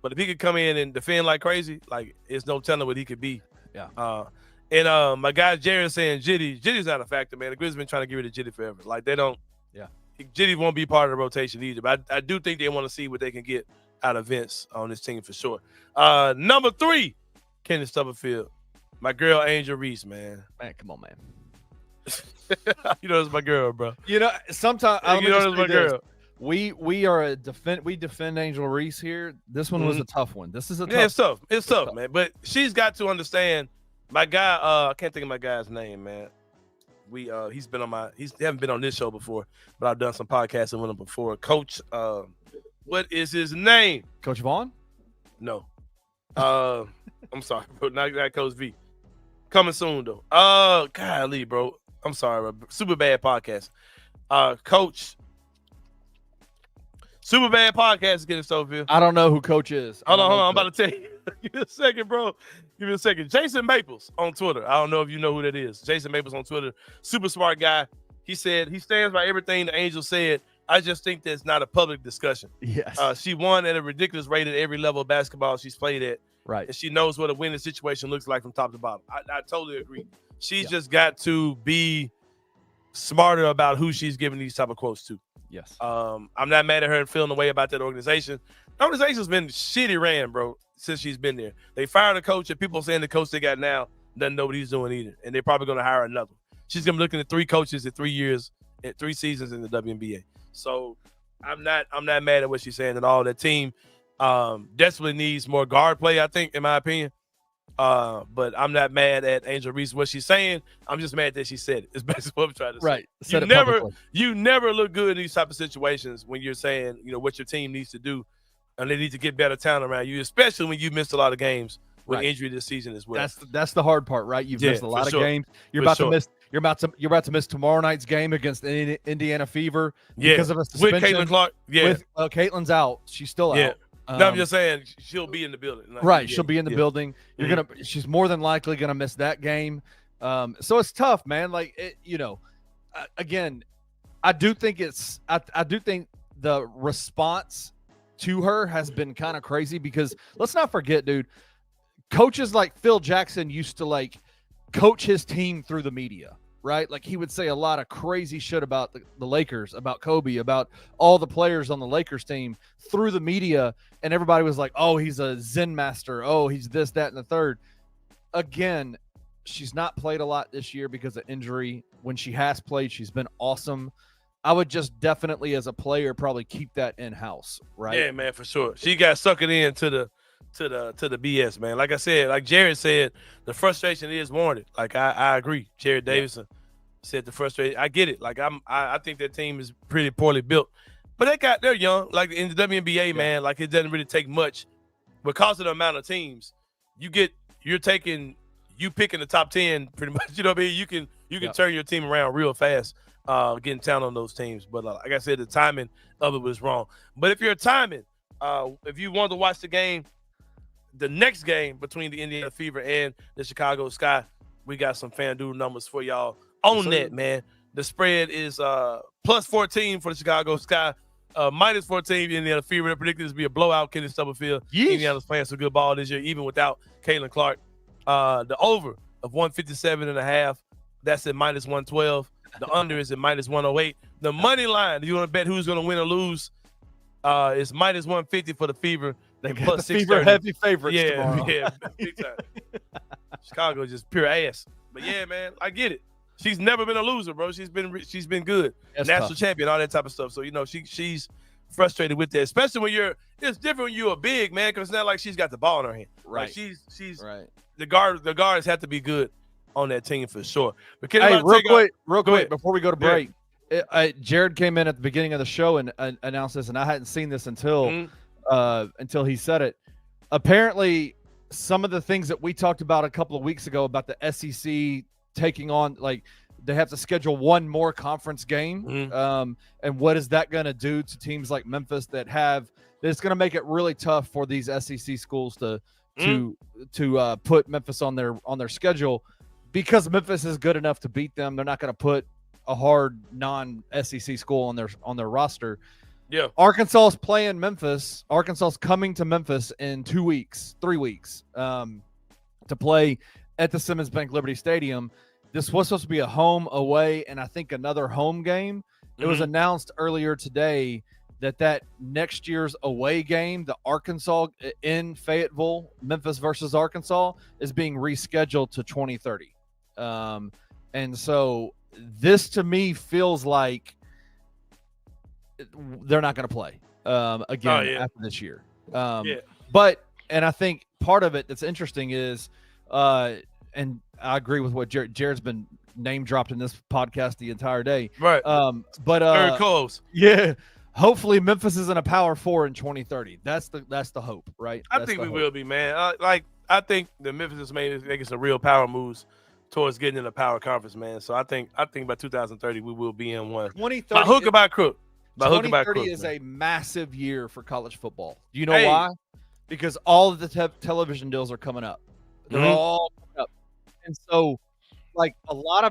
But if he could come in and defend like crazy, like it's no telling what he could be. Yeah. And my guy Jared saying Jitty's not a factor, man. The Grizzlies been trying to get rid of Jitty forever. Like they don't. Yeah. Jitty won't be part of the rotation either. But I do think they want to see what they can get out of Vince on this team for sure. Number 3, Kenny Stubblefield. My girl Angel Reese, man. Man, come on, man. You know it's my girl, bro. You know, sometimes you know it's my girl. we are a we defend Angel Reese here. This one was a tough one. This is a tough. Yeah, it's tough, man. But she's got to understand. My guy, I can't think of my guy's name, man. He's haven't been on this show before, but I've done some podcasting with him before. Coach, what is his name? Coach Vaughn? No. I'm sorry, bro. Not Coach V. Coming soon though. Golly, bro. I'm sorry, bro. Super bad podcast. Coach. Super bad podcast is getting so good. I don't know who Coach is. Hold on. I'm about to tell you. Give me a second, bro. Give me a second. Jason Maples on Twitter. I don't know if you know who that is. Jason Maples on Twitter. Super smart guy. He said he stands by everything the Angel said. I just think that's not a public discussion. Yes. She won at a ridiculous rate at every level of basketball she's played at. Right. And she knows what a winning situation looks like from top to bottom. I totally agree. She's just got to be smarter about who she's giving these type of quotes to. Yes. I'm not mad at her and feeling the way about that organization. The organization's been shitty ran, bro, since she's been there. They fired a coach, and people saying the coach they got now doesn't know what he's doing either. And they're probably going to hire another. She's going to be looking at 3 coaches in 3 years, at 3 seasons in the WNBA. So I'm not mad at what she's saying at all. That team desperately needs more guard play, I think, in my opinion. But I'm not mad at Angel Reese. What she's saying, I'm just mad that she said it. It's basically what I'm trying to say. Right. You never look good in these type of situations when you're saying, what your team needs to do, and they need to get better talent around you, especially when you missed a lot of games with injury this season as well. That's the hard part, right? You've missed a lot of games. You're about to miss tomorrow night's game against Indiana Fever because of a suspension. With Caitlin Clark. Yeah. With Caitlin's out. She's still out. No, I'm just saying she'll be in the building. Right, she'll be in the building. She's more than likely gonna miss that game. So it's tough, man. Like again, I do think the response to her has been kind of crazy because let's not forget, dude. Coaches like Phil Jackson used to coach his team through the media. Right? Like he would say a lot of crazy shit about the Lakers, about Kobe, about all the players on the Lakers team through the media. And everybody was like, oh, he's a Zen master. Oh, he's this, that, and the third. Again, she's not played a lot this year because of injury. When she has played, she's been awesome. I would just definitely, as a player, probably keep that in-house, right? Yeah, man, for sure. She got sucked in to the BS, man. Like I said, like Jared said, the frustration is warranted. Like I agree. Jared Davison said the frustration. I get it. Like I think that team is pretty poorly built, but they're young. Like in the WNBA, man, like it doesn't really take much because of the amount of teams. You picking the top 10 pretty much. You know what I mean? You can turn your team around real fast. Getting talent on those teams, but like I said, the timing of it was wrong. But if you're timing, if you wanted to watch the next game between the Indiana Fever and the Chicago Sky, we got some FanDuel numbers for y'all on that, man. The spread is plus 14 for the Chicago Sky, minus 14 in Indiana Fever. They're predicted to be a blowout. Kenny Stubblefield. Indiana's playing some good ball this year, even without Caitlin Clark. The over of 157.5, that's at minus 112. The under is at minus 108. The money line, you want to bet who's going to win or lose, is minus 150 for the Fever. They plus the Fever heavy favorites tomorrow. Yeah, big time. Chicago just pure ass. But yeah, man, I get it. She's never been a loser, bro. She's been good. That's national tough. Champion, all that type of stuff. So she's frustrated with that, especially when it's different when you're a big man, because it's not like she's got the ball in her hand. Right. Like she's right. The guards have to be good on that team for sure. But real quick before we go to break, Jared came in at the beginning of the show and announced this, and I hadn't seen this until he said it. Apparently, some of the things that we talked about a couple of weeks ago about the SEC taking on, like, they have to schedule one more conference game, and what is that going to do to teams like Memphis it's going to make it really tough for these SEC schools to put Memphis on their schedule. Because Memphis is good enough to beat them, they're not going to put a hard non-SEC school on their roster. Yeah. Arkansas is playing Memphis. Arkansas is coming to Memphis in 3 weeks, to play at the Simmons Bank Liberty Stadium. This was supposed to be a home, away, and I think another home game. It was announced earlier today that next year's away game, the Arkansas in Fayetteville, Memphis versus Arkansas, is being rescheduled to 2030. And so this to me feels like they're not going to play again after this year. But and I think part of it that's interesting is, and I agree with what Jared's been name dropped in this podcast the entire day. Right. But very close. Yeah. Hopefully Memphis is in a Power 4 in 2030. That's the hope, right? I think we will be, man. I think the Memphis is making some real power moves towards getting in a power conference, man. So I think by 2030 we will be in one. 2030 by hook or by crook. 2030 is a massive year for college football. Do you know why? Because all of the television deals are coming up. They're all coming up. And so, like, a lot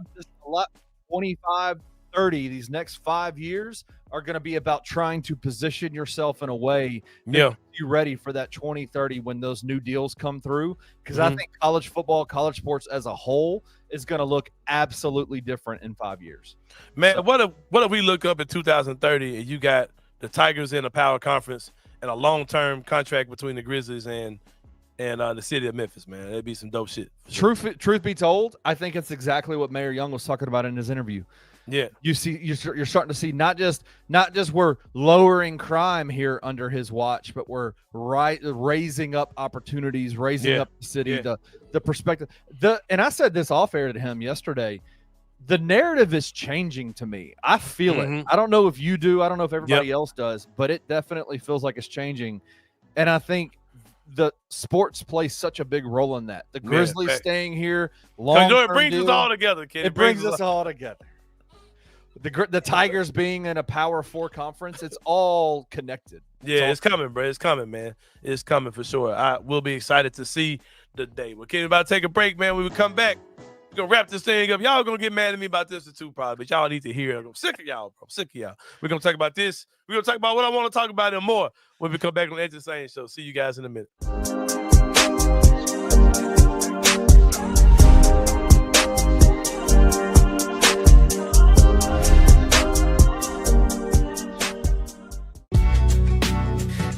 25, 30, these next 5 years are going to be about trying to position yourself in a way that gets you ready for that 2030 when those new deals come through. Because I think college football, college sports as a whole is going to look absolutely different in 5 years. Man, so, what if we look up in 2030 and you got the Tigers in a power conference and a long-term contract between the Grizzlies and the city of Memphis, man? That'd be some dope shit. Truth be told, I think it's exactly what Mayor Young was talking about in his interview. Yeah, you're starting to see not just we're lowering crime here under his watch, but we're raising up opportunities, raising up the city, the perspective. And I said this off air to him yesterday. The narrative is changing to me. I feel it. I don't know if you do. I don't know if everybody else does, but it definitely feels like it's changing. And I think the sports play such a big role in that. The Grizzlies staying here long. It brings us all together, kid. It brings us all together. The Tigers being in a Power 4 conference, it's all connected. It's coming, bro. It's coming, man. It's coming for sure. I will be excited to see the day. We're about to take a break, man. When we come back, we're going to wrap this thing up. Y'all going to get mad at me about this too, probably, but y'all need to hear it. I'm sick of y'all, bro. I'm sick of y'all. We're going to talk about this. We're going to talk about what I want to talk about and more when we come back on the XAI show. See you guys in a minute.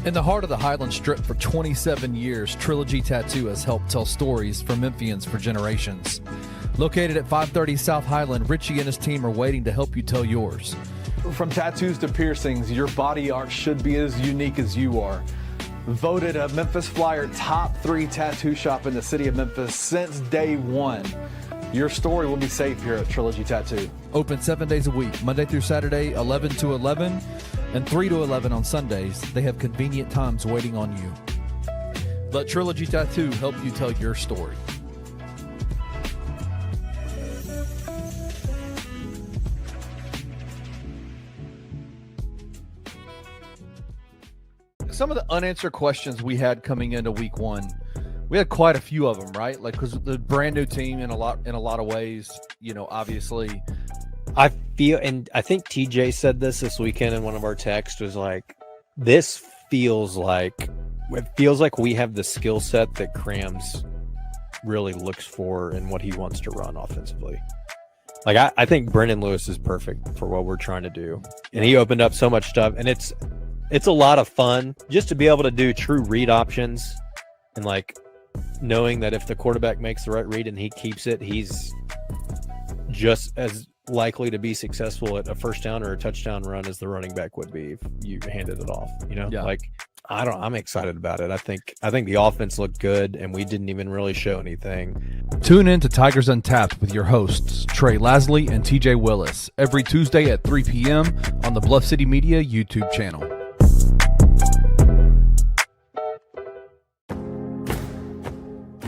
In the heart of the Highland Strip for 27 years, Trilogy Tattoo has helped tell stories for Memphians for generations. Located at 530 South Highland, Richie and his team are waiting to help you tell yours. From tattoos to piercings, your body art should be as unique as you are. Voted a Memphis Flyer top 3 tattoo shop in the city of Memphis since day one. Your story will be safe here at Trilogy Tattoo. Open 7 days a week, Monday through Saturday, 11 to 11, and 3 to 11 on Sundays. They have convenient times waiting on you. Let Trilogy Tattoo help you tell your story. Some of the unanswered questions we had coming into week 1, we had quite a few of them, right? Like, because the brand new team in a lot of ways, you know, obviously. I feel, and I think TJ said this weekend in one of our texts, was like, it feels like we have the skill set that Crams really looks for and what he wants to run offensively. Like, I think Brendan Lewis is perfect for what we're trying to do. And he opened up so much stuff, and it's a lot of fun just to be able to do true read options and, like, knowing that if the quarterback makes the right read and he keeps it, he's just as likely to be successful at a first down or a touchdown run as the running back would be if you handed it off, you know? Yeah. Like, I'm excited about it. I think the offense looked good and we didn't even really show anything. Tune in to Tigers Untapped with your hosts, Trey Lasley and TJ Willis, every Tuesday at 3 p.m. on the Bluff City Media YouTube channel.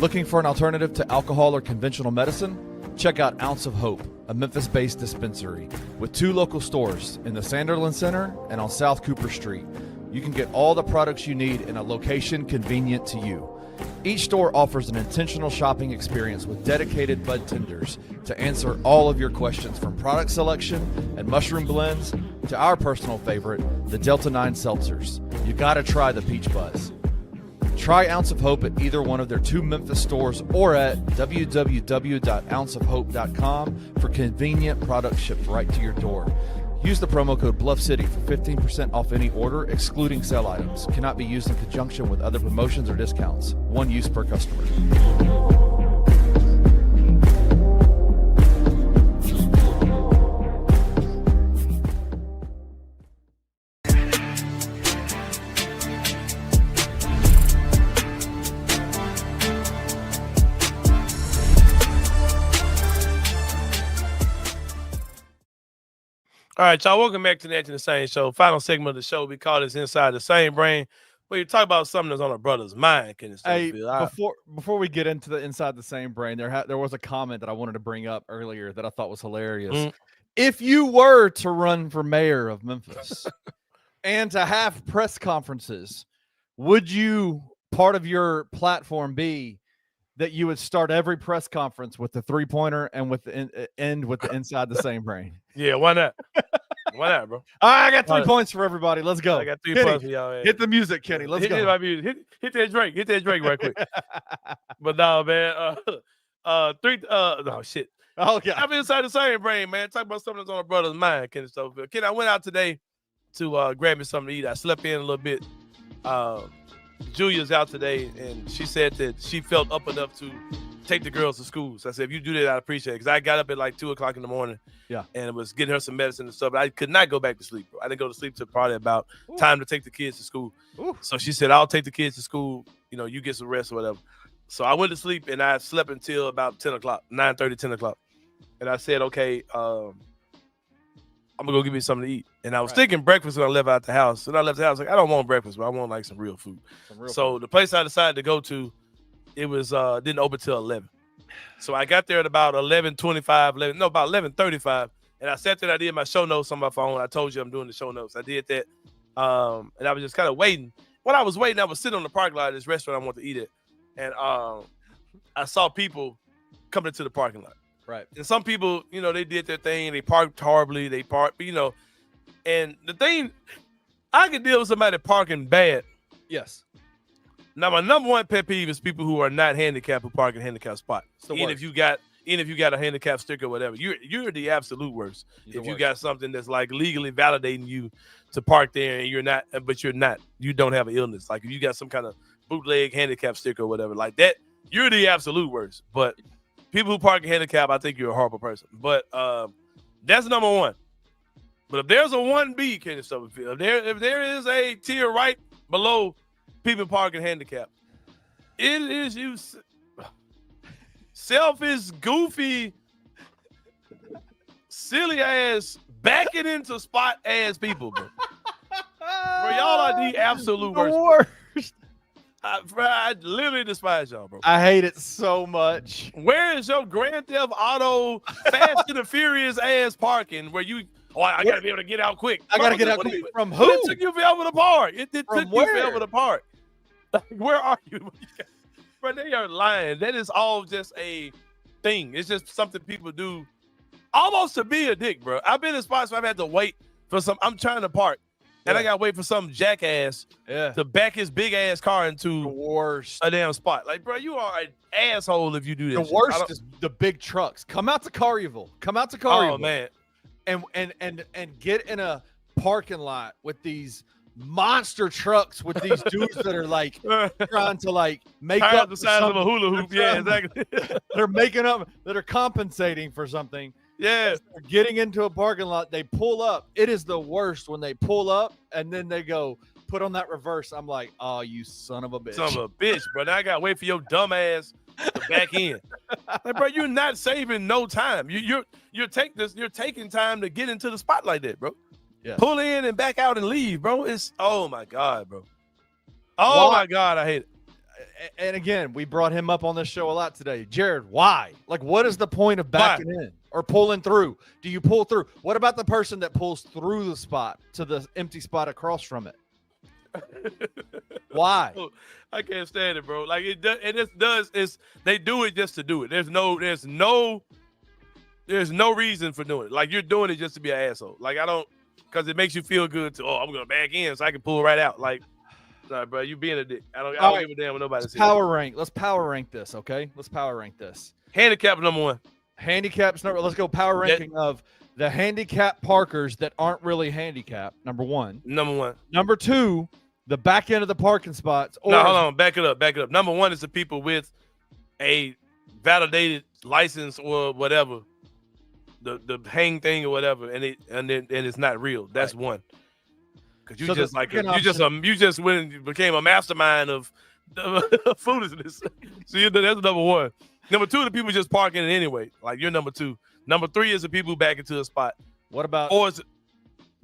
Looking for an alternative to alcohol or conventional medicine? Check out Ounce of Hope, a Memphis-based dispensary with 2 local stores in the Sanderland Center and on South Cooper Street. You can get all the products you need in a location convenient to you. Each store offers an intentional shopping experience with dedicated bud tenders to answer all of your questions, from product selection and mushroom blends to our personal favorite, the Delta 9 seltzers. You gotta try the Peach Buzz. Try Ounce of Hope at either one of their 2 Memphis stores or at www.ounceofhope.com for convenient products shipped right to your door. Use the promo code BluffCity for 15% off any order, excluding sale items. Cannot be used in conjunction with other promotions or discounts. One use per customer. All right, y'all. Welcome back to the Anthony Sain Show. Final segment of the show. We call this Inside the Sain Brain. Where you talk about something that's on a brother's mind. Hey, before we get into the Inside the Sain Brain, there was a comment that I wanted to bring up earlier that I thought was hilarious. If you were to run for mayor of Memphis and to have press conferences, would you part of your platform be that you would start every press conference with the 3-pointer and with the end with the Inside the Sain Brain? Yeah, why not? Why not, bro? All right, I got 3 points for everybody. Let's go. I got 3 Kenny, points for y'all. Man. Hit the music, Kenny. Let's go. Hit my music. Hit that Drake. Hit that Drake right quick. But no, man. No shit. Oh yeah. I'm Inside the Sain Brain, man. Talk about something that's on a brother's mind, Kenny Stonefield. Kenny, I went out today to grab me something to eat. I slept in a little bit. Julia's out today, and she said that she felt up enough to take the girls to school. So I said, if you do that, I'd appreciate it. Because I got up at like 2 o'clock in the morning. Yeah. And it was getting her some medicine and stuff. But I could not go back to sleep, bro. I didn't go to sleep till probably about time to take the kids to school. So she said, I'll take the kids to school. You know, you get some rest or whatever. So I went to sleep, and I slept until about 10 o'clock, 9:30, 10 o'clock. And I said, okay, I'm going to go get me something to eat. And I was thinking breakfast when I left out the house. And I left the house like, I don't want breakfast, but I want like some real food. The place I decided to go to, it was didn't open till 11. So I got there at about 11:25, about 11:35. And I sat there and I did my show notes on my phone. I told you I'm doing the show notes. I did that. And I was just kind of waiting. While I was waiting, I was sitting on the parking lot of this restaurant I wanted to eat at. And I saw people coming into the parking lot. Right. And some people, you know, they did their thing. They parked horribly. You know. And the thing, I can deal with somebody parking bad. Yes. Now, my number one pet peeve is people who are not handicapped who park in handicapped spot. Even if you got a handicap sticker or whatever, you're the absolute worst. If you got something that's like legally validating you to park there and you're not, you don't have an illness. Like if you got some kind of bootleg handicap sticker or whatever like that, you're the absolute worst. But people who park in handicap, I think you're a horrible person. But that's number one. But if there's a 1B, Kenny Stubblefield, if there is a tier right below people parking handicap, it is you selfish, goofy, silly ass, backing into spot ass people, bro. Bro, y'all are the absolute worst. I literally despise y'all, bro. I hate it so much. Where is your Grand Theft Auto Fast and the Furious ass parking where you... Oh, I got to be able to get out quick. I got to get out quick. From who? It took you forever to park. It took you forever to park. Where are you? Bro, they are lying. That is all just a thing. It's just something people do almost to be a dick, bro. I've been in spots where I've had to wait for some... I'm trying to park, and I got to wait for some jackass to back his big-ass car into a damn spot. Like, bro, you are an asshole if you do this. The worst is the big trucks. Come out to Collierville. Oh, man. And get in a parking lot with these monster trucks with these dudes that are like trying to like make up the size of a hula hoop. Yeah, exactly. They're making up, that are compensating for something. Yeah. They're getting into a parking lot. They pull up. It is the worst when they pull up and then they go put on that reverse. I'm like, oh, you son of a bitch. Son of a bitch, bro. Now I gotta wait for your dumb ass to back in. Like, bro, you're not saving no time. You're taking time to get into the spot like that, bro. Yeah. Pull in and back out and leave, bro. It's oh my god, bro. Oh my god, I hate it. And again, we brought him up on this show a lot today. Jared, why? Like, what is the point of backing in or pulling through? Do you pull through? What about the person that pulls through the spot to the empty spot across from it? Why? I can't stand it, bro. Like they do it just to do it. There's no reason for doing it. Like you're doing it just to be an asshole. Like because it makes you feel good to, I'm gonna back in so I can pull right out. Like, sorry, bro, you being a dick. I don't give a damn what nobody says. Let's power rank this, okay? Let's power rank this. Handicap number one. Handicap's number. Let's go power ranking of the handicap parkers that aren't really handicapped. Number one. Number two, the back end of the parking spots. No, hold on. Back it up. Number one is the people with a validated license or whatever, the hang thing or whatever, and it's not real. That's one. Because you just went and became a mastermind of foolishness. So that's number one. Number two, the people just parking it anyway. Like you're number two. Number three is the people who back into a spot. What about? Or is it,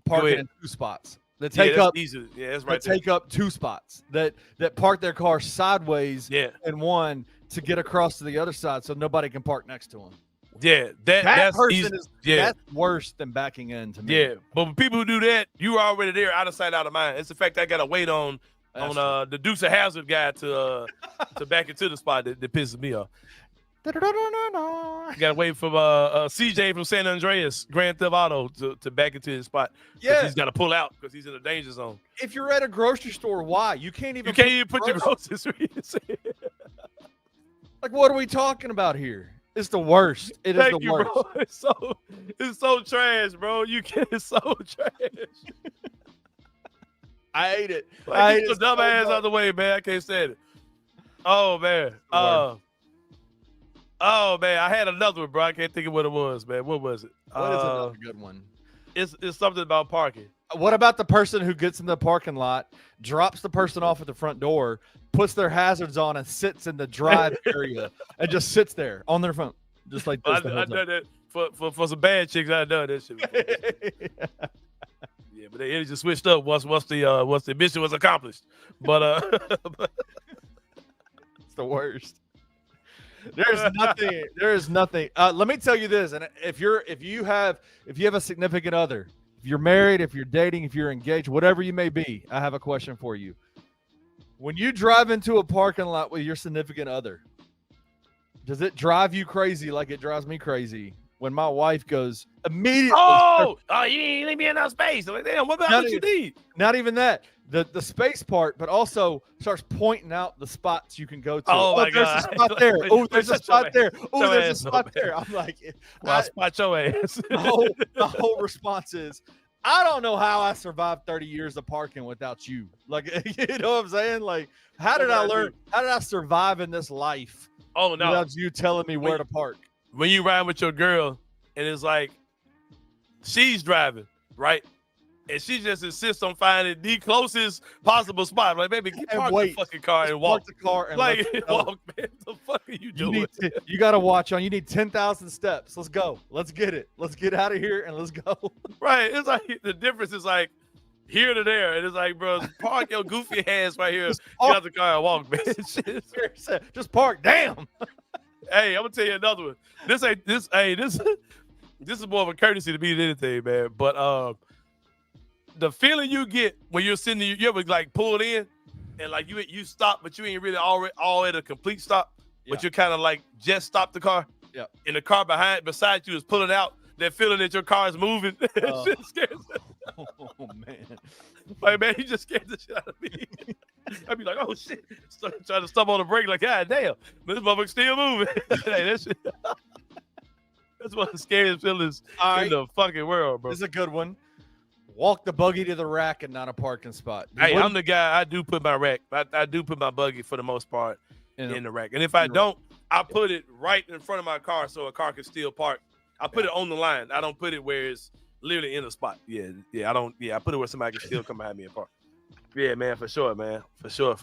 parking in 2 spots. That take that's up easy. Yeah, that's that right there. take up 2 spots. That park their car sideways Yeah. in one to get across to the other side, so nobody can park next to them. Yeah, That that's person easy. is Yeah. that's worse than backing in to me. Yeah, but when people who do that, you are already there, out of sight, out of mind. It's the fact I gotta wait on the Deuce of Hazard guy to back into the spot that pisses me off. Gotta wait for CJ from San Andreas, Grand Theft Auto, to back into his spot. Yeah. He's gotta pull out because he's in the danger zone. If you're at a grocery store, why? You can't even put your groceries. Like, what are we talking about here? It's the worst. It is Thank the you, worst. bro. It's so trash, bro. It's so trash. I hate it. Like, get your dumb ass out of the way, man. I can't stand it. Oh man. Oh man, I had another one, bro. I can't think of what it was, man. What was it? What is another good one? It's something about parking. What about the person who gets in the parking lot, drops the person off at the front door, puts their hazards on, and sits in the drive area and just sits there on their phone, just like this? I done that for some bad chicks. I done that shit before. Yeah, but they just switched up once the mission was accomplished. But it's the worst. There is nothing. Let me tell you this, and if you have a significant other, if you're married, if you're dating, if you're engaged, whatever you may be, I have a question for you. When you drive into a parking lot with your significant other, does it drive you crazy like it drives me crazy when my wife goes immediately? Oh, you didn't leave me enough space. I'm like, damn, what about what you need? Not even that. The space part, but also starts pointing out the spots you can go to. Oh my there's God. a spot there. Oh, there's a spot there. Oh, there's a ass spot up, there. I'm like, I'll spot your ass. the whole response is, I don't know how I survived 30 years of parking without you. Like, you know what I'm saying? Like, how did I survive in this life? Oh no, without you telling me where to park? When you ride with your girl and it's like she's driving, right? And she just insists on finding the closest possible spot. Like, baby, park the fucking car and walk. Park the car and like, let's go. walk, man. What the fuck are you doing? You got to watch on. You need 10,000 steps. Let's go. Let's get it. Let's get out of here and let's go. Right. It's like the difference is like here to there. And it's like, bro, park your goofy ass right here. Get out the car and walk, man. Just park. Damn. Hey, I'm gonna tell you another one. This is more of a courtesy to me than anything, man. But the feeling you get when you're sitting, you ever like pulled in and like you stop, but you ain't really all at a complete stop, but you kind of like just stopped the car. Yeah. And the car beside you is pulling out. That feeling that your car is moving. Shit scares me. Oh man. Like, man, you just scared the shit out of me. I'd be like, oh shit. Trying to stumble on the brake, like, God damn, this motherfucker's still moving. Hey, that shit. That's one of the scariest feelings in the fucking world, bro. This is a good one. Walk the buggy to the rack and not a parking spot. Hey, I'm the guy. I do put my rack. I do put my buggy for the most part in the rack. And if I don't, I put it right in front of my car so a car can still park. I put it on the line. I don't put it where it's literally in the spot. Yeah. I don't. Yeah, I put it where somebody can still come behind me and park. Yeah, man, for sure, man. For sure.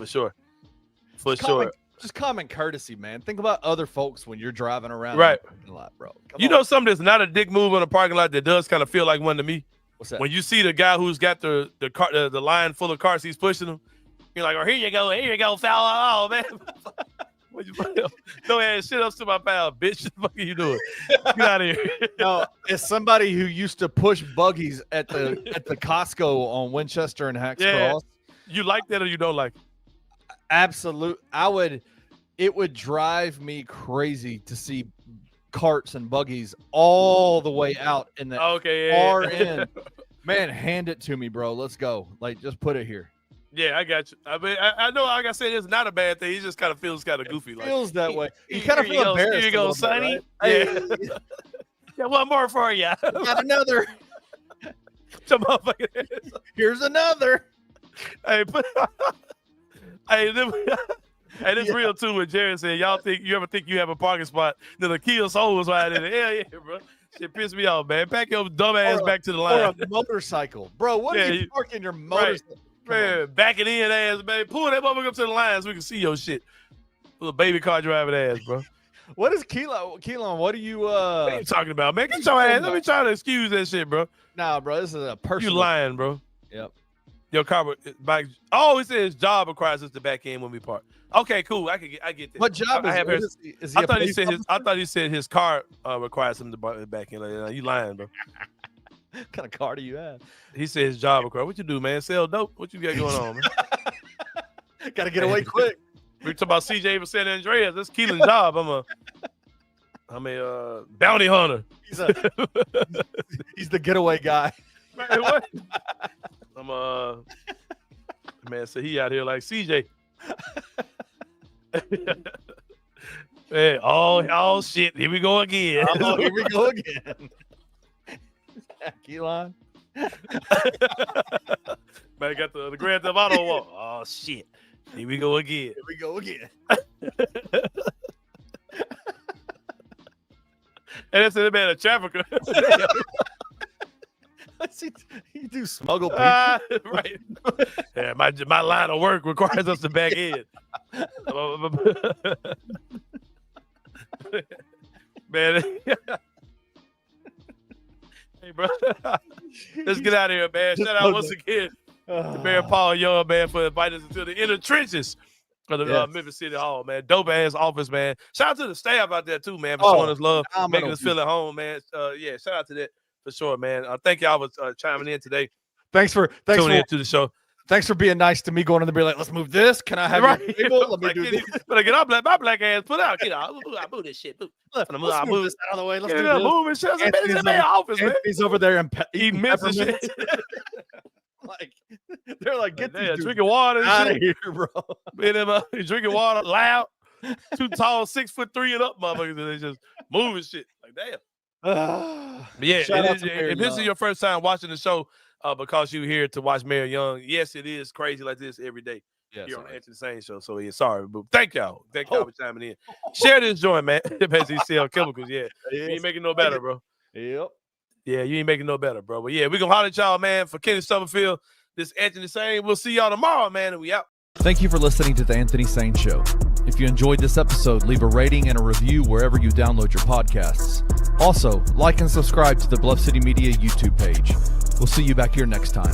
Just common courtesy, man. Think about other folks when you're driving around. Right. In the parking lot, bro. You know something that's not a dick move in a parking lot that does kind of feel like one to me? What's that? When you see the guy who's got the line full of car seats pushing them, you're like, oh, here you go, fella. Oh, man. What you no ass shit up to my pal, bitch. What the fuck are you doing? Get out of here. No, as somebody who used to push buggies at the Costco on Winchester and Hacks Cross. You like that or you don't like it? Absolute. It would drive me crazy to see carts and buggies all the way out in the far end. Man, hand it to me, bro. Let's go. Like, just put it here. Yeah, I got you. I mean, I know, like I said, it's not a bad thing. He just kind of feels kind of goofy. Feels that way. You kind of feel embarrassed. Here you go, Sonny. Right? Yeah. Got one more for you. Got another. Here's another. Hey, this real too. What Jared said, you ever think you have a parking spot? Then the Kia Soul was right in there. Hell yeah, bro. Shit pissed me off, man. Pack your dumb ass back to the line. Or a motorcycle, bro. What are you parking your motorcycle? Man, back it in, ass, man. Pull that motherfucker up to the line so we can see your shit. Little baby car driving ass, bro. What is Keelan? What are you? What are you talking about, man? Get your ass. Let me try to excuse that shit, bro. Nah, bro. This is a personal. You lying, bro. Yep. Your car back. Oh, it says job requires us to back in when we park. Okay, cool. I get that. What job I have is he? I thought he said his car requires him to back in. Like, you lying, bro. What kind of car do you have? He said his job requires. What you do, man? Sell dope. What you got going on, man? Got to get away quick. We talking about CJ for San Andreas. That's Keelan's job. I'm a bounty hunter. He's the getaway guy. Man, what? Man, so he out here like CJ. Man, oh shit, here we go again. Oh, here we go again. Keelan. Man, got the Grand Theft Auto walk. Oh shit. Here we go again. Here we go again. And that's a man, a trafficker. He do smuggle people. Right. Yeah, my line of work requires us to back in. Man. Hey, bro. Let's get out of here, man. Shout out once again to Mayor Paul Young, man, for inviting us into the inner trenches of the Memphis City Hall, man. Dope ass office, man. Shout out to the staff out there too, man, for showing us love, making us feel at home, man. Yeah, shout out to that for sure, man. Thank y'all for chiming in today. Thanks for tuning into the show. Thanks for being nice to me, going in the beer like, let's move this. Can I have your table? Let me do this. But I get my black ass put out. I move this shit. Let's move this out of the way. Let's do this. Moving shit. It's in the office, man. He's over there and eating peppermint. Like they're like, get these drinking water out of here, bro. Drinking water loud, too tall, 6'3" and up, motherfuckers. They just moving shit. Like damn. But yeah, if this is your first time watching the show, because you're here to watch Mayor Young, yes, it is crazy like this every day here on the Anthony Sain Show. So yeah, sorry, but thank y'all for chiming in. Share this joint, man. Basically, sell chemicals. Yeah, you ain't making no better, bro. Yep. Yeah, you ain't making no better, bro. But yeah, we gonna holler at y'all, man. For Kenny Summerfield, this Anthony Sain. We'll see y'all tomorrow, man, and we out. Thank you for listening to the Anthony Sain Show. If you enjoyed this episode, leave a rating and a review wherever you download your podcasts. Also, like and subscribe to the Bluff City Media YouTube page. We'll see you back here next time.